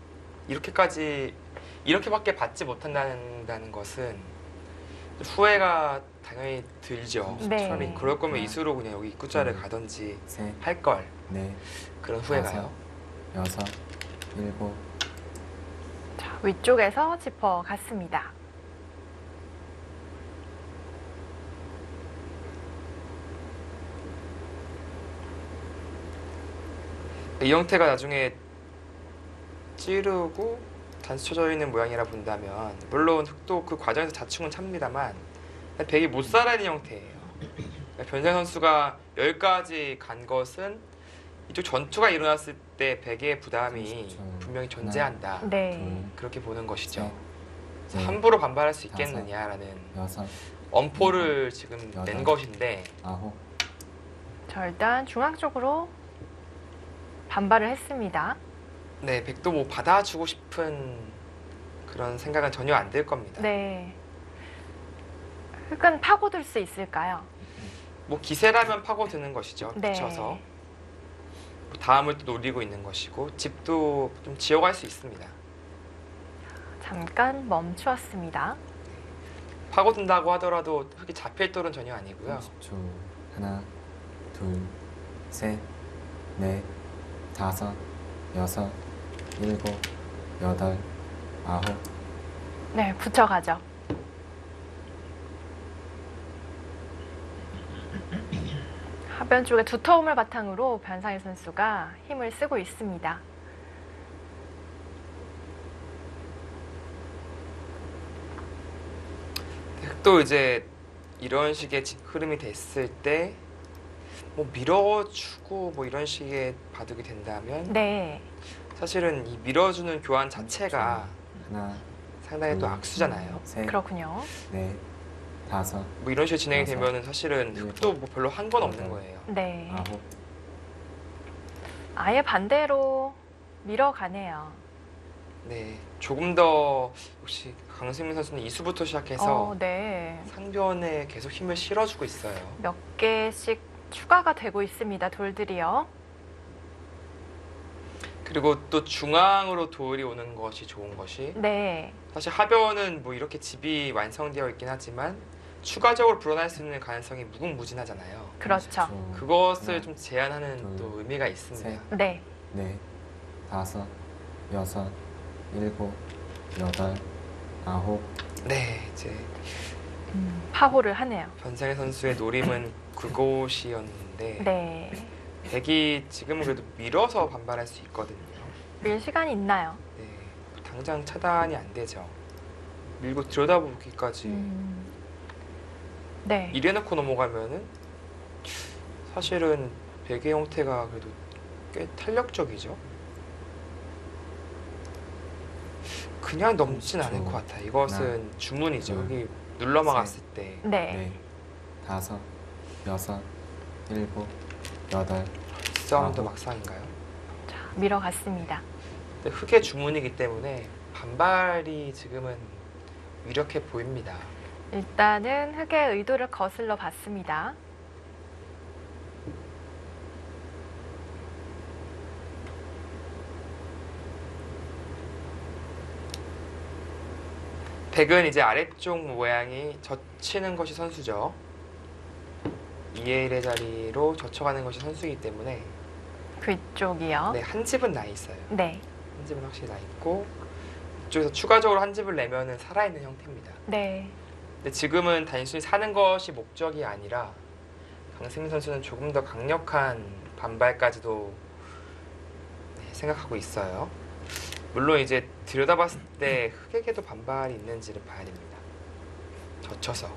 이렇게밖에 받지 못한다는 것은 후회가 당연히 들죠. 네. 차라리 그럴 거면 하나, 이수로 그냥 여기 입구자를 가든지 셋, 할 걸. 넷, 그런 후회가요. 여섯, 일곱, 자, 위쪽에서 짚어 갔습니다. 이 형태가 나중에 찌르고 단수 쳐져 있는 모양이라 본다면 물론 흑도 그 과정에서 자충은 찹니다만 백이 못 살아있는 형태예요. 변상 선수가 여기까지 간 것은 이쪽 전투가 일어났을 때 백의 부담이 30초. 분명히 존재한다. 네. 그렇게 보는 것이죠. 셋, 함부로 반발할 수 다섯, 있겠느냐라는 여섯, 엄포를 지금 낸 여덟. 것인데 아홉, 자, 일단 중앙 쪽으로 반발을 했습니다. 네, 백도 받아주고 싶은 그런 생각은 전혀 안 들 겁니다. 네. 흙은 파고들 수 있을까요? 기세라면 파고드는 것이죠. 네. 붙여서 다음을 또 노리고 있는 것이고 집도 좀 지어갈 수 있습니다. 잠깐 멈추었습니다. 파고든다고 하더라도 흙이 잡힐 돌은 전혀 아니고요. 30초. 하나, 둘, 셋, 넷, 다섯, 여섯, 일곱, 여덟, 아홉, 네, 붙여가죠. 하변 쪽에 두터움을 바탕으로 변상희 선수가 힘을 쓰고 있습니다. 흙도 이제 이런 식의 흐름이 됐을 때 밀어주고 이런 식의 바둑이 된다면 네, 사실은 이 밀어주는 교환 자체가 하나, 상당히 또 둘, 악수잖아요. 셋, 그렇군요. 넷, 다섯, 이런 식으로 진행이 여섯, 되면은 사실은 흙도 별로 한 건 없는 여덟. 거예요. 네, 아홉, 아예 반대로 밀어가네요. 네, 조금 더 역시 강승민 선수는 이수부터 시작해서 네. 상변에 계속 힘을 실어주고 있어요. 몇 개씩 추가가 되고 있습니다. 돌들이요. 그리고 또 중앙으로 돌이 오는 것이 좋은 것이 네. 사실 하변은 뭐 이렇게 집이 완성되어 있긴 하지만 추가적으로 불어날 수 있는 가능성이 무궁무진하잖아요. 그렇죠. 30초. 그것을 하나, 좀 제한하는 둘, 또 의미가 있습니다. 셋. 네. 넷, 다섯, 여섯, 일곱, 여덟, 아홉. 네, 이제 파호를 하네요. 변상현 선수의 노림은 그곳이었는데 네. 백이 지금은 그래도 밀어서 반발할 수 있거든요. 밀 시간이 있나요? 네, 당장 차단이 안 되죠. 밀고 들여다보기까지 네. 이래놓고 넘어가면은 사실은 백의 형태가 그래도 꽤 탄력적이죠. 그냥 넘진 않을 것 같아요. 이것은 주문이죠. 둘, 여기 눌러 막았을 때 네. 넷, 다섯, 여섯, 일곱, 여덟. 싸움도 아홉. 막상인가요? 자, 밀어갔습니다. 근데 흑의 주문이기 때문에 반발이 지금은 유력해 보입니다. 일단은 흑의 의도를 거슬러 봤습니다. 백은 이제 아래쪽 모양이 젖히는 것이 선수죠. 2의 1의 자리로 젖혀가는 것이 선수이기 때문에 그쪽이요. 네, 한 집은 나 있어요. 네. 한 집은 확실히 나 있고 이쪽에서 추가적으로 한 집을 내면은 살아있는 형태입니다. 네. 근데 지금은 단순히 사는 것이 목적이 아니라 강승민 선수는 조금 더 강력한 반발까지도 네, 생각하고 있어요. 물론 이제 들여다봤을 때 흑에게도 반발이 있는지를 봐야 됩니다. 젖혀서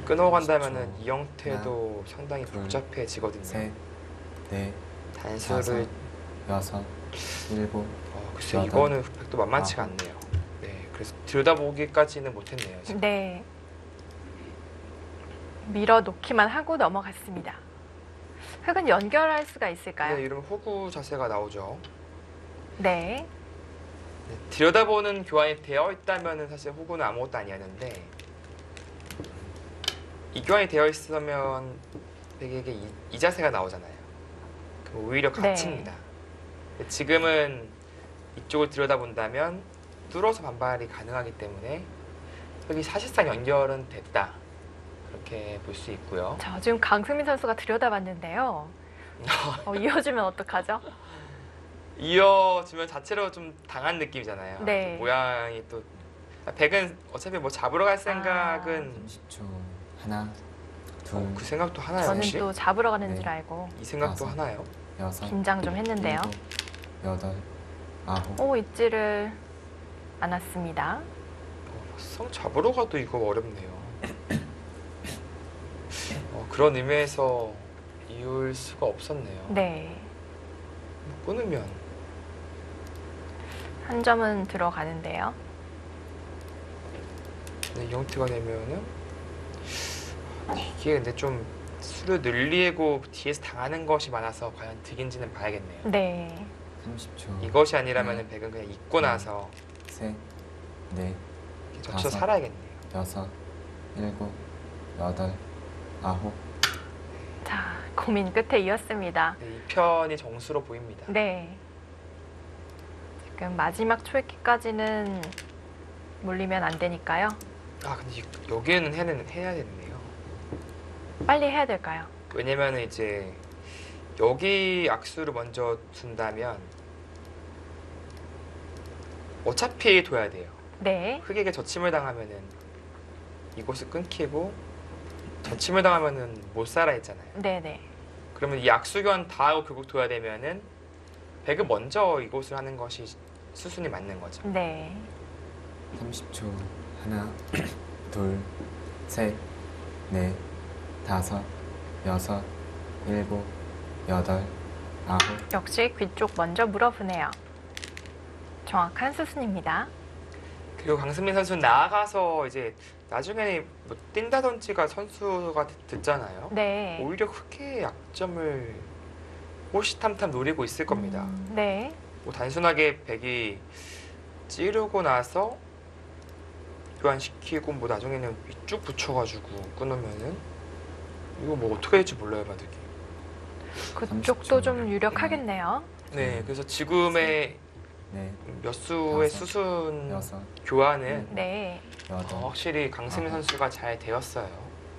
끊어간다면은 30초. 이 형태도 상당히 둘, 복잡해지거든요. 셋, 넷, 단수를 다섯, 여섯, 일곱. 글쎄 여덟, 이거는 백도 만만치가 아홉. 않네요. 네, 그래서 들여다보기까지는 못했네요. 지금. 네. 밀어 놓기만 하고 넘어갔습니다. 흑은 연결할 수가 있을까요? 네, 이러면 호구 자세가 나오죠. 네. 네, 들여다보는 교환이 되어 있다면 사실 호구는 아무것도 아니었는데 이 교환이 되어 있으면 백에게 이 자세가 나오잖아요. 그럼 오히려 네. 갇힙니다. 근데 지금은 이쪽을 들여다본다면 뚫어서 반발이 가능하기 때문에 흑이 사실상 연결은 됐다. 그렇게 볼 수 있고요. 자, 지금 강승민 선수가 들여다봤는데요. 이어주면 어떡하죠? 이어주면 자체로 좀 당한 느낌이잖아요. 네. 모양이 또 백은 어차피 뭐 잡으러 갈 생각은 30초. 하나, 둘, 그 생각도 하나요 저는 혹시? 또 잡으러 가는 네. 줄 알고 이 생각도 다섯. 하나요? 여섯, 긴장 좀 했는데요. 일곱, 여덟, 아홉. 오, 잊지를 않았습니다. 막상 잡으러 가도 이거 어렵네요. 그런 의미에서 이을 수가 없었네요. 네. 끊으면 한 점은 들어가는데요. 네, 이 형태가 되면은 이게 근데 좀 수를 늘리고 뒤에서 당하는 것이 많아서 과연 득인지는 봐야겠네요. 네. 30초. 이것이 아니라면 백은 그냥 잊고 나서 셋, 넷, 이렇게 젖혀 다섯. 살아야겠네요. 여섯, 일곱, 여덟, 아홉. 자, 고민 끝에 이었습니다. 네, 이 편이 정수로 보입니다. 네. 지금 마지막 초읽기까지는 몰리면 안 되니까요. 근데 여기에는 해야 되네요. 빨리 해야 될까요? 왜냐면 이제 여기 악수를 먼저 둔다면 어차피 둬야 돼요. 네. 흑에게 젖힘을 당하면은 이곳을 끊기고 젖힘을 당하면은 못 살아 있잖아요. 네네. 그러면 이 악수 교환 다 하고 결국 둬야 되면은 백은 먼저 이곳을 하는 것이 수순이 맞는 거죠. 네. 30초. 하나, 둘, 셋, 넷, 다섯, 여섯, 일곱, 여덟, 아홉. 역시 귀 쪽 먼저 물어보네요. 정확한 수순입니다. 그리고 강승민 선수는 나아가서 이제 나중에는 뭐 뛴다든지가 선수가 됐잖아요. 네. 오히려 흑의 약점을 호시탐탐 노리고 있을 겁니다. 네. 뭐 단순하게 백이 찌르고 나서 교환시키고 뭐 나중에는 쭉 붙여가지고 끊으면은 이거 뭐 어떻게 될지 몰라요, 바둑이. 그쪽도 30초. 좀 유력하겠네요. 네, 그래서 지금의 네, 몇 수의 다섯, 수순 여섯, 교환은 네. 여덟, 확실히 강승민 아홉. 선수가 잘 되었어요.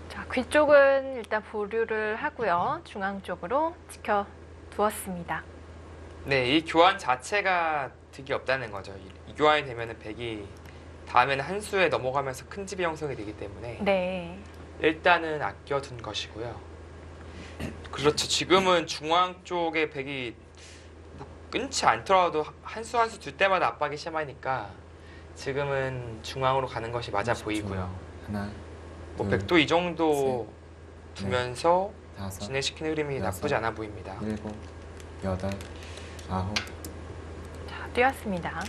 자, 귀 쪽은 일단 보류를 하고요. 중앙 쪽으로 지켜두었습니다. 네, 이 교환 자체가 득이 없다는 거죠. 이 교환이 되면은 백이 다음에는 한 수에 넘어가면서 큰 집이 형성이 되기 때문에 네. 일단은 아껴둔 것이고요. 그렇죠. 지금은 중앙 쪽에 백이 뭐 끊지 않더라도 한 수 한 수 둘 때마다 압박이 심하니까 지금은 중앙으로 가는 것이 맞아 30초. 보이고요. 하나, 뭐 둘, 백도 이 정도 셋, 두면서 다섯, 진행시키는 흐름이 여섯. 나쁘지 않아 보입니다. 일곱, 여덟, 아홉, 자, 뛰었습니다.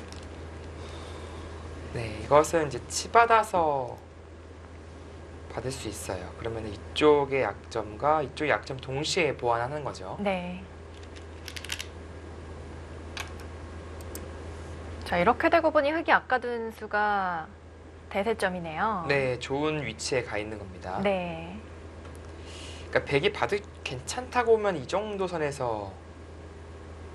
네, 이것은 이제 치받아서 받을 수 있어요. 그러면 이쪽의 약점과 이쪽의 약점 동시에 보완하는 거죠. 네. 자, 이렇게 되고 보니 흙이 아까둔 수가 대세점이네요. 네, 좋은 위치에 가 있는 겁니다. 네. 그러니까 백이 봐도 괜찮다고 보면 이 정도 선에서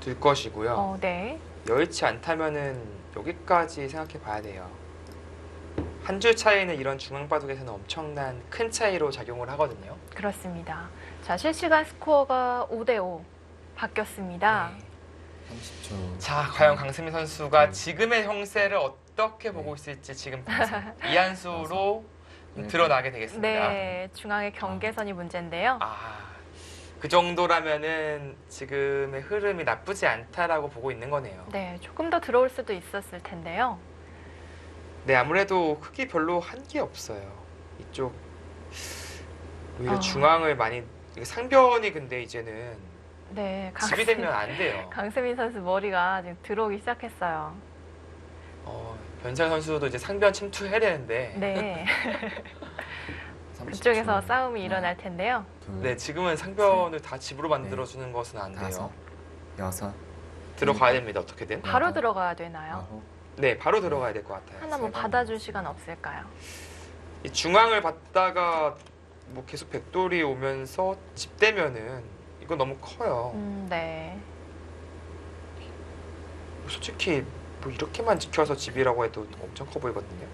둘 것이고요. 네. 여의치 않다면은 여기까지 생각해 봐야 돼요. 한 줄 차이는 이런 중앙 바둑에서는 엄청난 큰 차이로 작용을 하거든요. 그렇습니다. 자, 실시간 스코어가 5대5 바뀌었습니다. 네. 30초. 자, 과연 강승민 선수가 지금의 형세를 어떻게 보고 있을지 지금 이한수로 드러나게 되겠습니다. 네, 중앙의 경계선이 문제인데요. 그 정도라면은 지금의 흐름이 나쁘지 않다라고 보고 있는 거네요. 네, 조금 더 들어올 수도 있었을 텐데요. 네, 아무래도 흙이 별로 한 게 없어요. 이쪽 오히려 중앙을 많이 이게 상변이 근데 이제는 네, 집이 되면 안 돼요. 강세민 선수 머리가 지금 들어오기 시작했어요. 변상 선수도 이제 상변 침투해야 되는데 네, 30초. 그쪽에서 싸움이 하나, 일어날 텐데요. 둘, 네, 지금은 상변을 다 집으로 만들어주는 것은 안 다섯, 돼요. 여섯, 들어가야 됩니다, 어떻게든. 바로 여덟, 들어가야 되나요? 아홉, 네, 바로 들어가야 될 것 같아요. 하나 뭐 받아줄 시간 없을까요? 이 중앙을 받다가 뭐 계속 백돌이 오면서 집되면은 이거 너무 커요. 네. 솔직히 뭐 이렇게만 지켜서 집이라고 해도 엄청 커 보이거든요.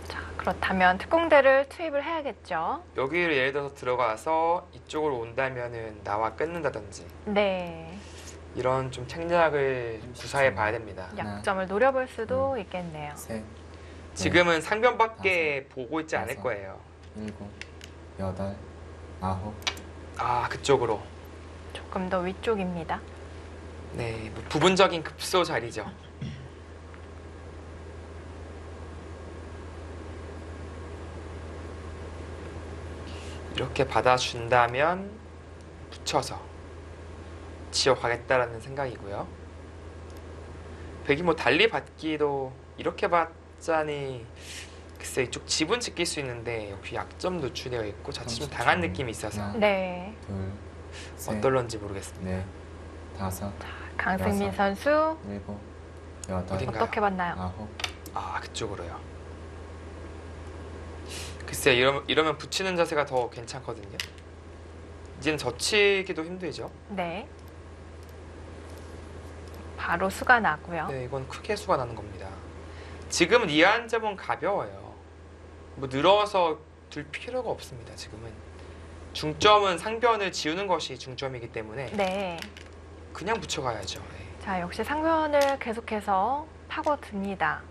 자, 그렇다면 특공대를 투입을 해야겠죠. 여기를 예를 들어서 들어가서 이쪽으로 온다면은 나와 끊는다든지 네, 이런 좀 책략을 구사해 봐야 됩니다. 약점을 노려볼 수도 있겠네요. 셋, 지금은 상변밖에 보고 있지 않을 다섯. 거예요. 일곱, 여덟, 아홉, 그쪽으로. 조금 더 위쪽입니다. 네, 뭐 부분적인 급소 자리죠. 이렇게 받아준다면 붙여서 지어가겠다라는 생각이고요. 백이 뭐 달리 받기도 이렇게 받자니 글쎄 이쪽 집은 지킬 수 있는데 역시 약점 노출되어 있고 자칫 좀 당한 느낌이 있어서 하나, 네, 둘, 셋, 어떨런지 모르겠습니다. 넷, 다섯, 강승민 여섯. 선수 일곱, 여덟, 어딘가요? 어떻게 봤나요? 아홉, 그쪽으로요. 글쎄 이러면 붙이는 자세가 더 괜찮거든요. 이제는 젖히기도 힘들죠. 네. 바로 수가 나고요. 네, 이건 크게 수가 나는 겁니다. 지금은 이 한 점은 가벼워요. 뭐 늘어서 둘 필요가 없습니다. 지금은 중점은 상변을 지우는 것이 중점이기 때문에 네. 그냥 붙여가야죠. 네. 자, 역시 상변을 계속해서 파고듭니다.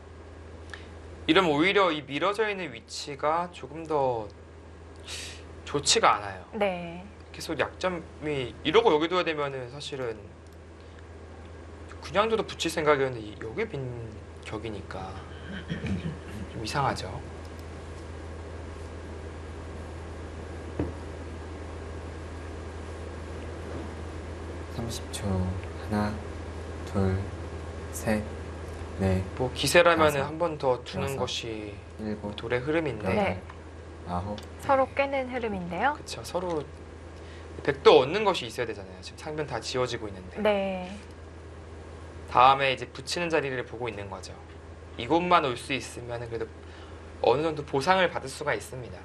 이러면 오히려 이 미뤄져 있는 위치가 조금 더 좋지가 않아요. 네. 계속 약점이 이러고 여기 둬야 되면은 사실은 그냥 둬도 붙일 생각이었는데 여기 빈 격이니까 좀 이상하죠. (30초) 하나, 둘, 셋, 넷, 뭐 기세라면은 다섯, 한 번 더 두는 여섯, 것이 일곱, 돌의 흐름인데 네. 아홉, 서로 깨는 흐름인데요. 그쵸, 서로 백도 얻는 것이 있어야 되잖아요. 지금 상변 다 지워지고 있는데 네. 다음에 이제 붙이는 자리를 보고 있는 거죠. 이곳만 올 수 있으면 그래도 어느 정도 보상을 받을 수가 있습니다.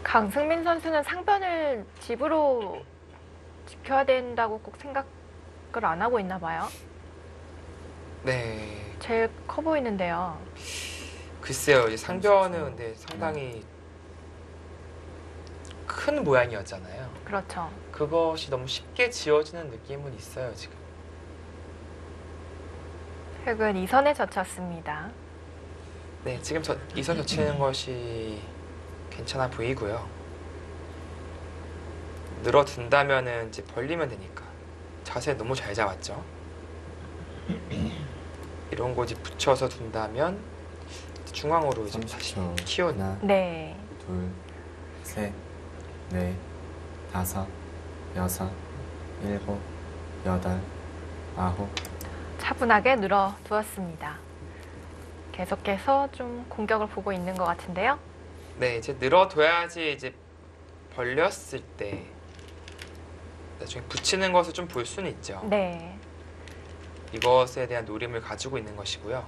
강승민 선수는 상변을 집으로 지켜야 된다고 꼭 생각을 안 하고 있나 봐요. 네, 제일 커 보이는데요. 글쎄요. 이제 상변은 근데 상당히 큰 모양이었잖아요. 그렇죠. 그것이 너무 쉽게 지워지는 느낌은 있어요, 지금. 획은 2선에 젖혔습니다. 네, 지금 이선 젖히는 것이 괜찮아 보이고요. 늘어든다면은 이제 벌리면 되니까. 자세 너무 잘 잡았죠. 이런 거 이제 붙여서 둔다면 중앙으로 이제 다시 30초. 키워는. 하나, 네. 둘, 셋, 넷, 다섯, 여섯, 일곱, 여덟, 아홉. 차분하게 늘어두었습니다. 계속해서 좀 공격을 보고 있는 것 같은데요. 네, 이제 늘어둬야지 이제 벌렸을 때 나중에 붙이는 것을 좀 볼 수는 있죠. 네. 이것에 대한 노림을 가지고 있는 것이고요.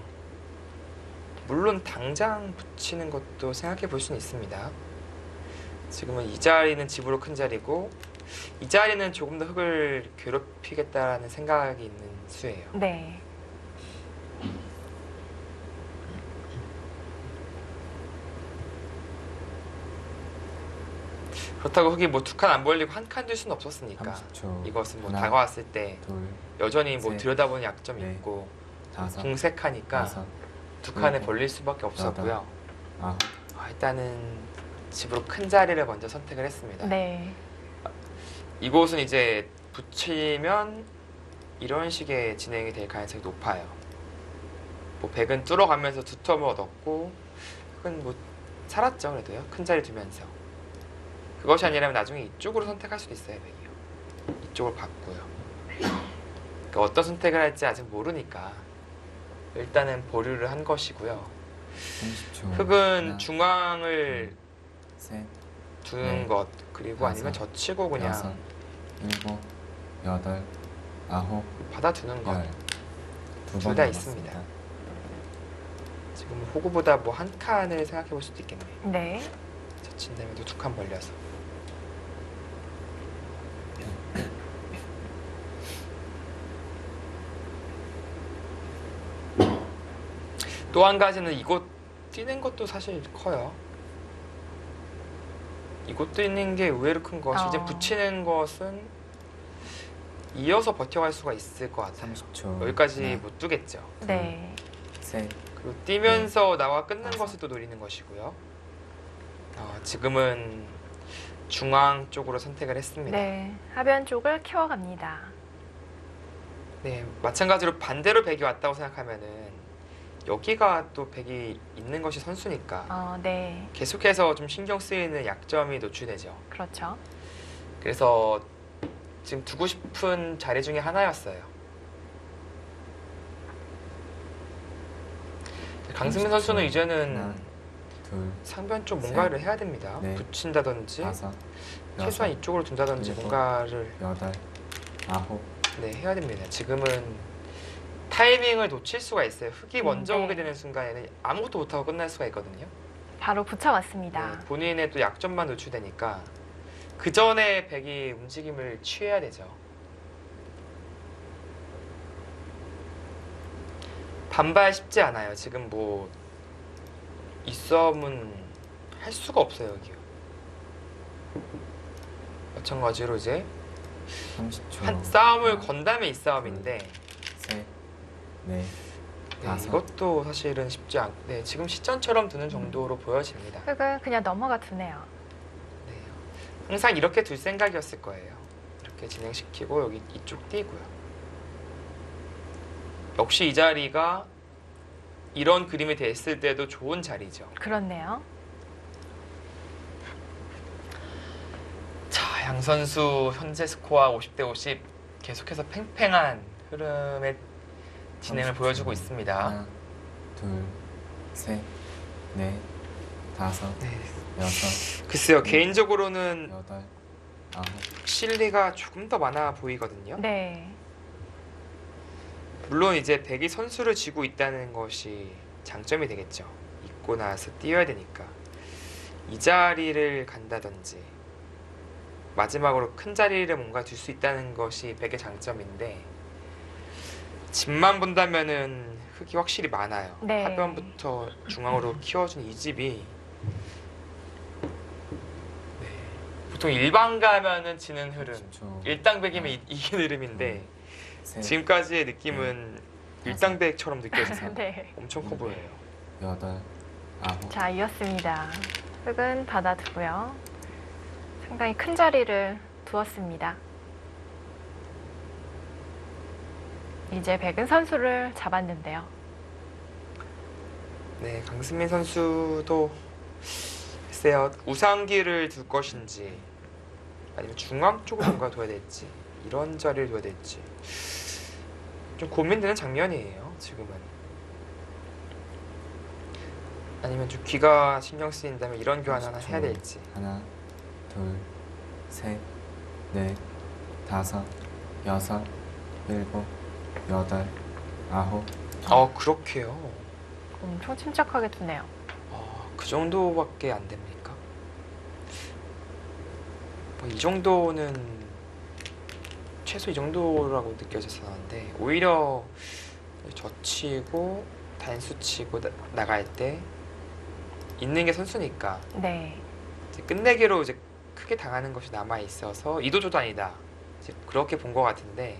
물론 당장 붙이는 것도 생각해 볼 수는 있습니다. 지금은 이 자리는 집으로 큰 자리고 이 자리는 조금 더 흙을 괴롭히겠다라는 생각이 있는 수예요. 네. 그렇다고 흙이 뭐 두 칸 안 벌리고 한 칸 될 수는 없었으니까 30초. 이것은 뭐 하나, 다가왔을 때 둘, 여전히 뭐 셋, 들여다보는 약점이 넷, 있고 다섯, 궁색하니까 여섯, 두 칸에 일곱, 벌릴 수밖에 없었고요. 아홉. 일단은 집으로 큰 자리를 먼저 선택을 했습니다. 네. 이곳은 이제 붙이면 이런 식의 진행이 될 가능성이 높아요. 뭐 백은 뚫어가면서 두텀을 얻었고 흙은 뭐 살았죠. 그래도요. 큰 자리 두면서 그것이 아니라면 나중에 이쪽으로 선택할 수도 있어요. 백이요. 이쪽을 받고요. 그러니까 어떤 선택을 할지 아직 모르니까 일단은 보류를 한 것이고요. 30초. 흙은 하나, 중앙을 셋, 두는 네, 것 그리고 아니면 다섯, 젖히고 그냥 여섯, 일곱, 여덟, 아홉, 받아두는 것. 열. 두 둘 번 다 남았습니다. 있습니다. 지금 호구보다 뭐 한 칸을 생각해 볼 수도 있겠네요. 네. 젖힌 다음에도 두 칸 벌려서. 또 한 가지는 이곳 뛰는 것도 사실 커요. 이곳 뛰는 게 의외로 큰 것이 이제 붙이는 것은 이어서 버텨갈 수가 있을 것 같아요. 30초. 여기까지 하나, 못 두겠죠. 네. 셋, 그리고 뛰면서 나와 끊는 다섯. 것을 또 노리는 것이고요. 지금은 중앙 쪽으로 선택을 했습니다. 네. 하변 쪽을 키워갑니다. 네, 마찬가지로 반대로 백이 왔다고 생각하면은 여기가 또 백이 있는 것이 선수니까 네. 계속해서 좀 신경 쓰이는 약점이 노출되죠. 그렇죠. 그래서 지금 두고 싶은 자리 중에 하나였어요. 강승민 선수는 이제는 하나, 둘, 상변 쪽 셋, 뭔가를 해야 됩니다. 넷, 붙인다든지 다섯, 최소한 여섯, 이쪽으로 둔다든지 일곱, 뭔가를 여덟, 아홉. 네, 해야 됩니다. 지금은 타이밍을 놓칠 수가 있어요. 흙이 먼저 네. 오게 되는 순간에는 아무것도 못하고 끝날 수가 있거든요. 바로 붙여왔습니다. 네, 본인의 또 약점만 노출되니까 그 전에 백이 움직임을 취해야 되죠. 반발 쉽지 않아요. 지금 뭐 이 싸움은 할 수가 없어요. 여기요. 마찬가지로 이제 30초. 한 싸움을 하나, 건 다음에 이 싸움인데 셋, 넷, 네, 다섯. 이것도 사실은 쉽지 않고 네, 지금 시전처럼 두는 정도로 보여집니다. 흙은 그냥 넘어가 두네요. 네, 항상 이렇게 둘 생각이었을 거예요. 이렇게 진행시키고 여기 이쪽 띄고요. 역시 이 자리가 이런 그림이 됐을 때도 좋은 자리죠. 그렇네요. 자, 양 선수 현재 스코어 50대 50 계속해서 팽팽한 흐름의 진행을 30초. 보여주고 있습니다. 하나, 둘, 셋, 넷, 다섯, 네. 여섯, 글쎄요, 개인적으로는 여덟, 아홉. 6 실리가 조금 더 많아 보이거든요. 네. 물론 이제 백이 선수를 쥐고 있다는 것이 장점이 되겠죠. 있고 나서 뛰어야 되니까 이 자리를 간다든지 마지막으로 큰 자리를 뭔가 둘 수 있다는 것이 백의 장점인데 집만 본다면은 흙이 확실히 많아요. 네. 하변부터 중앙으로 키워준 이 집이 보통 일반 가면은 지는 흐름, 30초. 일당백이면 이기는 흐름인데 셋, 지금까지의 느낌은 일당백처럼 느껴져서 네. 엄청 커 보여요. 여덟, 아홉, 자, 이었습니다. 흙은 받아두고요. 상당히 큰 자리를 두었습니다. 이제 백은 선수를 잡았는데요. 네, 강승민 선수도 글쎄요, 우상기를 둘 것인지 아니면 중앙 쪽으로 뭔가 둬야 될지 이런 자리를 둬야 될지 좀 고민되는 장면이에요, 지금은. 아니면 좀 귀가 신경 쓰인다면 이런 교환 하나 해야 될지. 하나, 둘, 셋, 넷, 다섯, 여섯, 일곱, 여덟, 아홉. 그렇게요. 엄청 침착하게 두네요. 그 정도밖에 안 됩니까? 이 정도는 최소 이 정도라고 느껴졌었는데 오히려 젖히고 단수치고 나갈 때 있는 게 선수니까 네. 이제 끝내기로 이제 크게 당하는 것이 남아 있어서 이도저도 이제 그렇게 본 것 같은데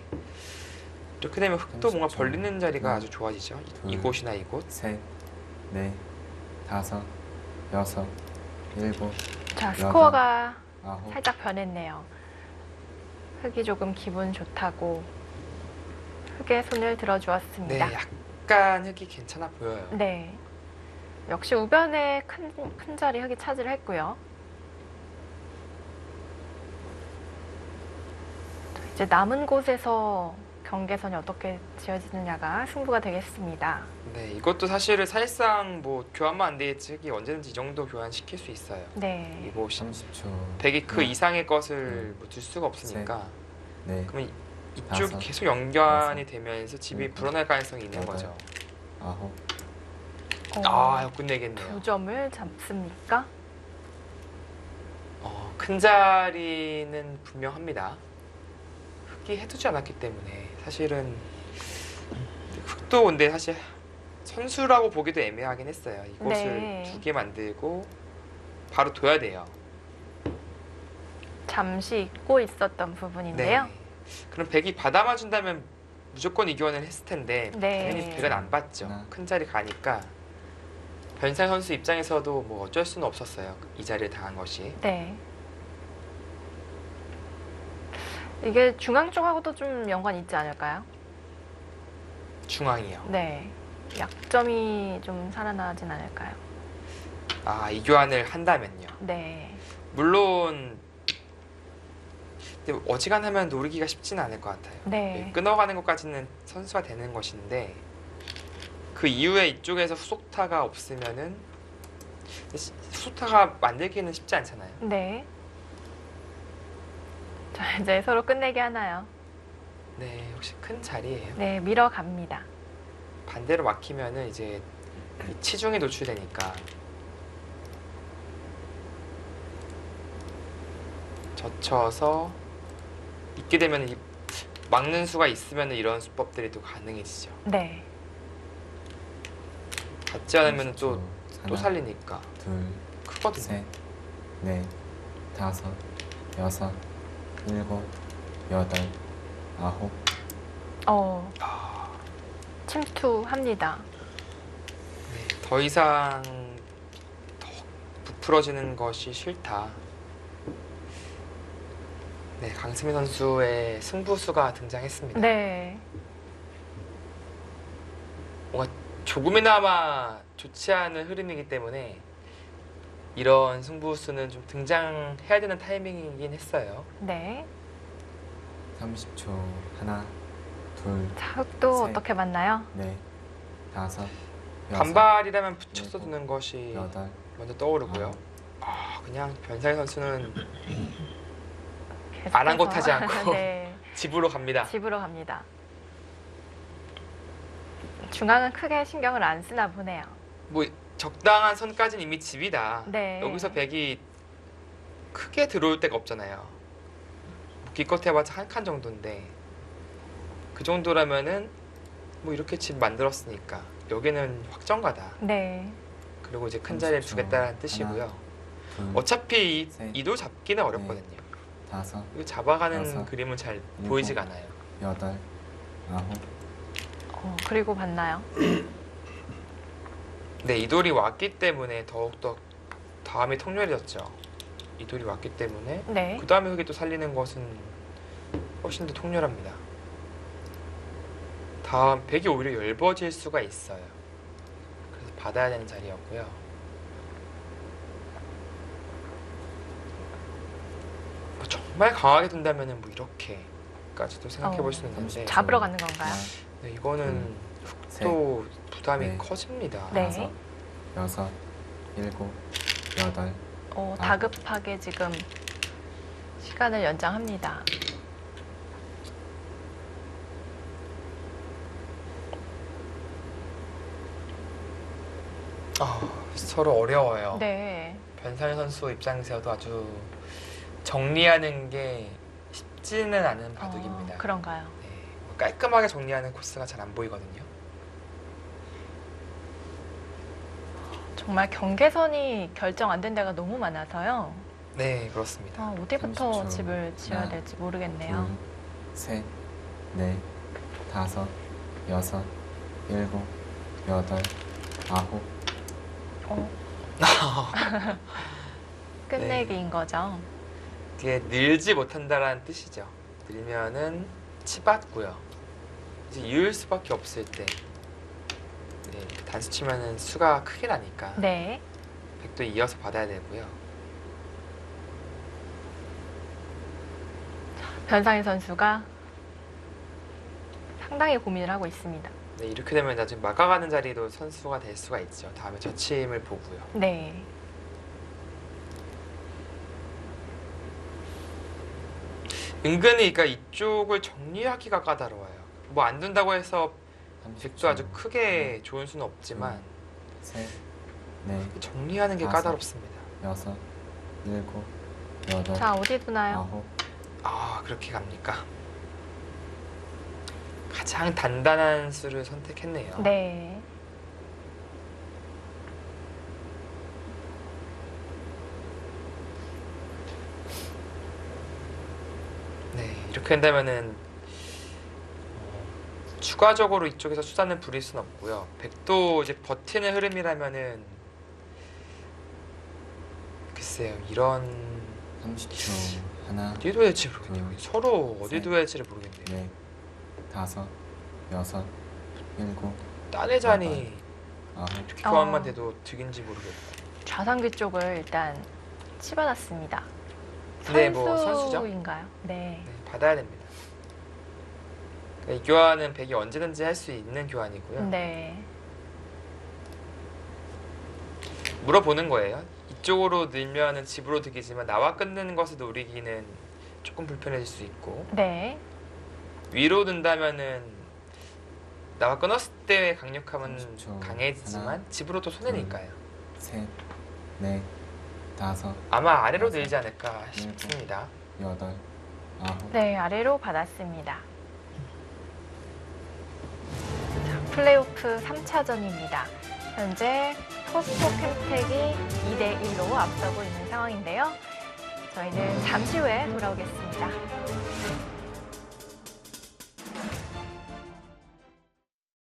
이렇게 되면 흙도 뭔가 벌리는 자리가 아주 좋아지죠. 이곳이나 이곳. 셋, 넷, 다섯, 여섯, 일곱, 자, 여덟, 스코어가 아홉. 살짝 변했네요. 흙이 조금 기분 좋다고 흙에 손을 네, 들어주었습니다. 약간 흙이 괜찮아 보여요. 네. 역시 우변에 큰 자리 흙이 차지를 했고요. 이제 남은 곳에서 경계선이 어떻게 지어지느냐가 승부가 되겠습니다. 네, 이것도 사실은 사실상 뭐 교환만 안 되겠지 흙이 언제든지 이 정도 교환 시킬 수 있어요. 네. 이곳이 30초. 100이 그 네. 이상의 것을 뭐둘 수가 없으니까 네, 그러면 이쪽 다섯, 계속 연결이 여섯, 되면서 집이 일곱, 불어날 가능성이 있는 여덟, 거죠. 아홉. 끝내겠네요. 2점을 잡습니까? 큰 자리는 분명합니다. 흙이 해두지 않았기 때문에 사실은 흙도 근데 사실 선수라고 보기도 애매하긴 했어요. 이곳을 네. 2개 만들고 바로 둬야 돼요. 잠시 잊고 있었던 부분인데요. 네. 그럼 백이 받아만 준다면 무조건 이교환을 했을 텐데 네. 당연히 백은 안 받죠. 하나. 큰 자리 가니까 변상 선수 입장에서도 뭐 어쩔 수는 없었어요. 이 자리를 당한 것이. 네. 이게 중앙 쪽하고도 좀 연관이 있지 않을까요? 중앙이요. 네. 약점이 좀 살아나진 않을까요? 이교환을 한다면요. 네. 물론 근데 어지간하면 노리기가 쉽지는 않을 것 같아요. 네. 끊어가는 것까지는 선수가 되는 것인데 그 이후에 이쪽에서 후속타가 없으면은 후속타가 만들기는 쉽지 않잖아요. 네. 자, 이제 서로 끝내기 하나요? 네, 역시 큰 자리예요. 네, 밀어갑니다. 반대로 막히면은 이제 이 치중이 노출되니까 젖혀서 있게 되면 막는 수가 있으면 이런 수법들이 또 가능해지죠. 네. 받지 않으면 30초. 또 하나, 살리니까 둘, 크거든요. 셋, 넷, 다섯, 여섯, 일곱, 여덟, 아홉. 침투합니다. 네, 더 이상 더 부풀어지는 것이 싫다. 네, 강승민 선수의 승부수가 등장했습니다. 네. 뭔가 조금이나마 좋지 않은 흐름이기 때문에 이런 승부수는 좀 등장해야 되는 타이밍이긴 했어요. 네. 30초. 하나, 둘, 자, 흙도 셋. 어떻게 맞나요? 넷, 다섯, 여섯, 반발이라면 붙여서 일곱, 두는 것이 여덟, 먼저 떠오르고요. 그냥 변상희 선수는 계속해서. 아랑곳하지 않고 네. 집으로 갑니다. 집으로 갑니다. 중앙은 크게 신경을 안 쓰나 보네요. 뭐 적당한 선까지는 이미 집이다. 네. 여기서 백이 크게 들어올 데가 없잖아요. 뭐 기껏 해봤자 한 칸 정도인데 그 정도라면은 뭐 이렇게 집 만들었으니까 여기는 확정가다. 네. 그리고 이제 큰 자리를 30초. 주겠다는 뜻이고요. 둘, 어차피 셋, 이도 잡기는 어렵거든요. 다섯, 이거 잡아가는 여섯, 그림은 잘 일곱. 보이지가 않아요. 여덟, 아홉, 그리고 봤나요? 네, 이 돌이 왔기 때문에 더욱더 다음이 통렬해졌죠. 이 돌이 왔기 때문에 네. 그 다음에 흙이 또 살리는 것은 훨씬 더 통렬합니다. 다음 백이 오히려 엷어질 수가 있어요. 그래서 받아야 되는 자리였고요. 뭐 정말 강하게 둔다면은 뭐 이렇게까지도 생각해 볼 수 있는데 잡으러 가는 건가요? 네, 이거는 셋, 또 부담이 네. 커집니다. 네. 다섯, 여섯, 일곱, 여덟, 다급하게 지금 시간을 연장합니다. 서로 어려워요. 네. 변상현 선수 입장에서도 아주 정리하는 게 쉽지는 않은 바둑입니다. 그런가요? 네, 뭐 깔끔하게 정리하는 코스가 잘 안 보이거든요. 정말 경계선이 결정 안 된 데가 너무 많아서요. 네, 그렇습니다. 어디부터 30초. 집을 지어야 하나, 될지 모르겠네요. 둘, 셋, 넷, 다섯, 여섯, 일곱, 여덟, 아홉, 끝내기인 거죠. 이게 늘지 못한다라는 뜻이죠. 늘면은 치받고요. 이제 이을 수밖에 없을 때, 네, 단수 치면은 수가 크게 나니까 네. 백도 이어서 받아야 되고요. 변상희 선수가 상당히 고민을 하고 있습니다. 네, 이렇게 되면 나중에 막아가는 자리도 선수가 될 수가 있죠. 다음에 저침을 보고요. 네. 은근히 그러니까 이쪽을 정리하기가 까다로워요. 뭐 안 둔다고 해서 30초. 백도 아주 크게 좋은 수는 없지만 셋, 넷, 정리하는 게 다섯. 까다롭습니다. 여섯, 일곱, 여덟, 자, 어디 두나요? 아홉, 그렇게 갑니까? 가장 단단한 수를 선택했네요. 네. 네, 이렇게 된다면은 추가적으로 이쪽에서 수단을 부릴 수는 없고요. 백도 이제 버티는 흐름이라면은 글쎄요, 이런 30초. 하나, 어디 둬야 할지 모르겠네요. 둘, 서로 어디 셋, 둬야 할지를 모르겠네요. 넷, 다섯, 여섯, 일곱, 딴의잔이 아홉, 이렇게 교환만 돼도 득인지 모르겠어요. 좌상귀 쪽을 일단 치받았습니다. 네, 뭐 선수죠. 선수인가요? 네. 네, 받아야 됩니다. 그러니까 이 교환은 백이 언제든지 할 수 있는 교환이고요. 네. 물어보는 거예요. 이쪽으로 늘면은 집으로 득이지만 나와 끊는 것을 노리기는 조금 불편해질 수 있고 네. 위로 든다면은 나와 끊었을 때의 강력함은 30초. 강해지지만 하나, 집으로 또 손해니까요. 셋, 넷, 다섯, 아마 아래로 여섯, 늘지 않을까 싶습니다. 여덟, 아홉, 네, 아래로 받았습니다. 자, 플레이오프 3차전입니다. 현재 포스코 캠텍이 2대1로 앞서고 있는 상황인데요. 저희는 잠시 후에 돌아오겠습니다.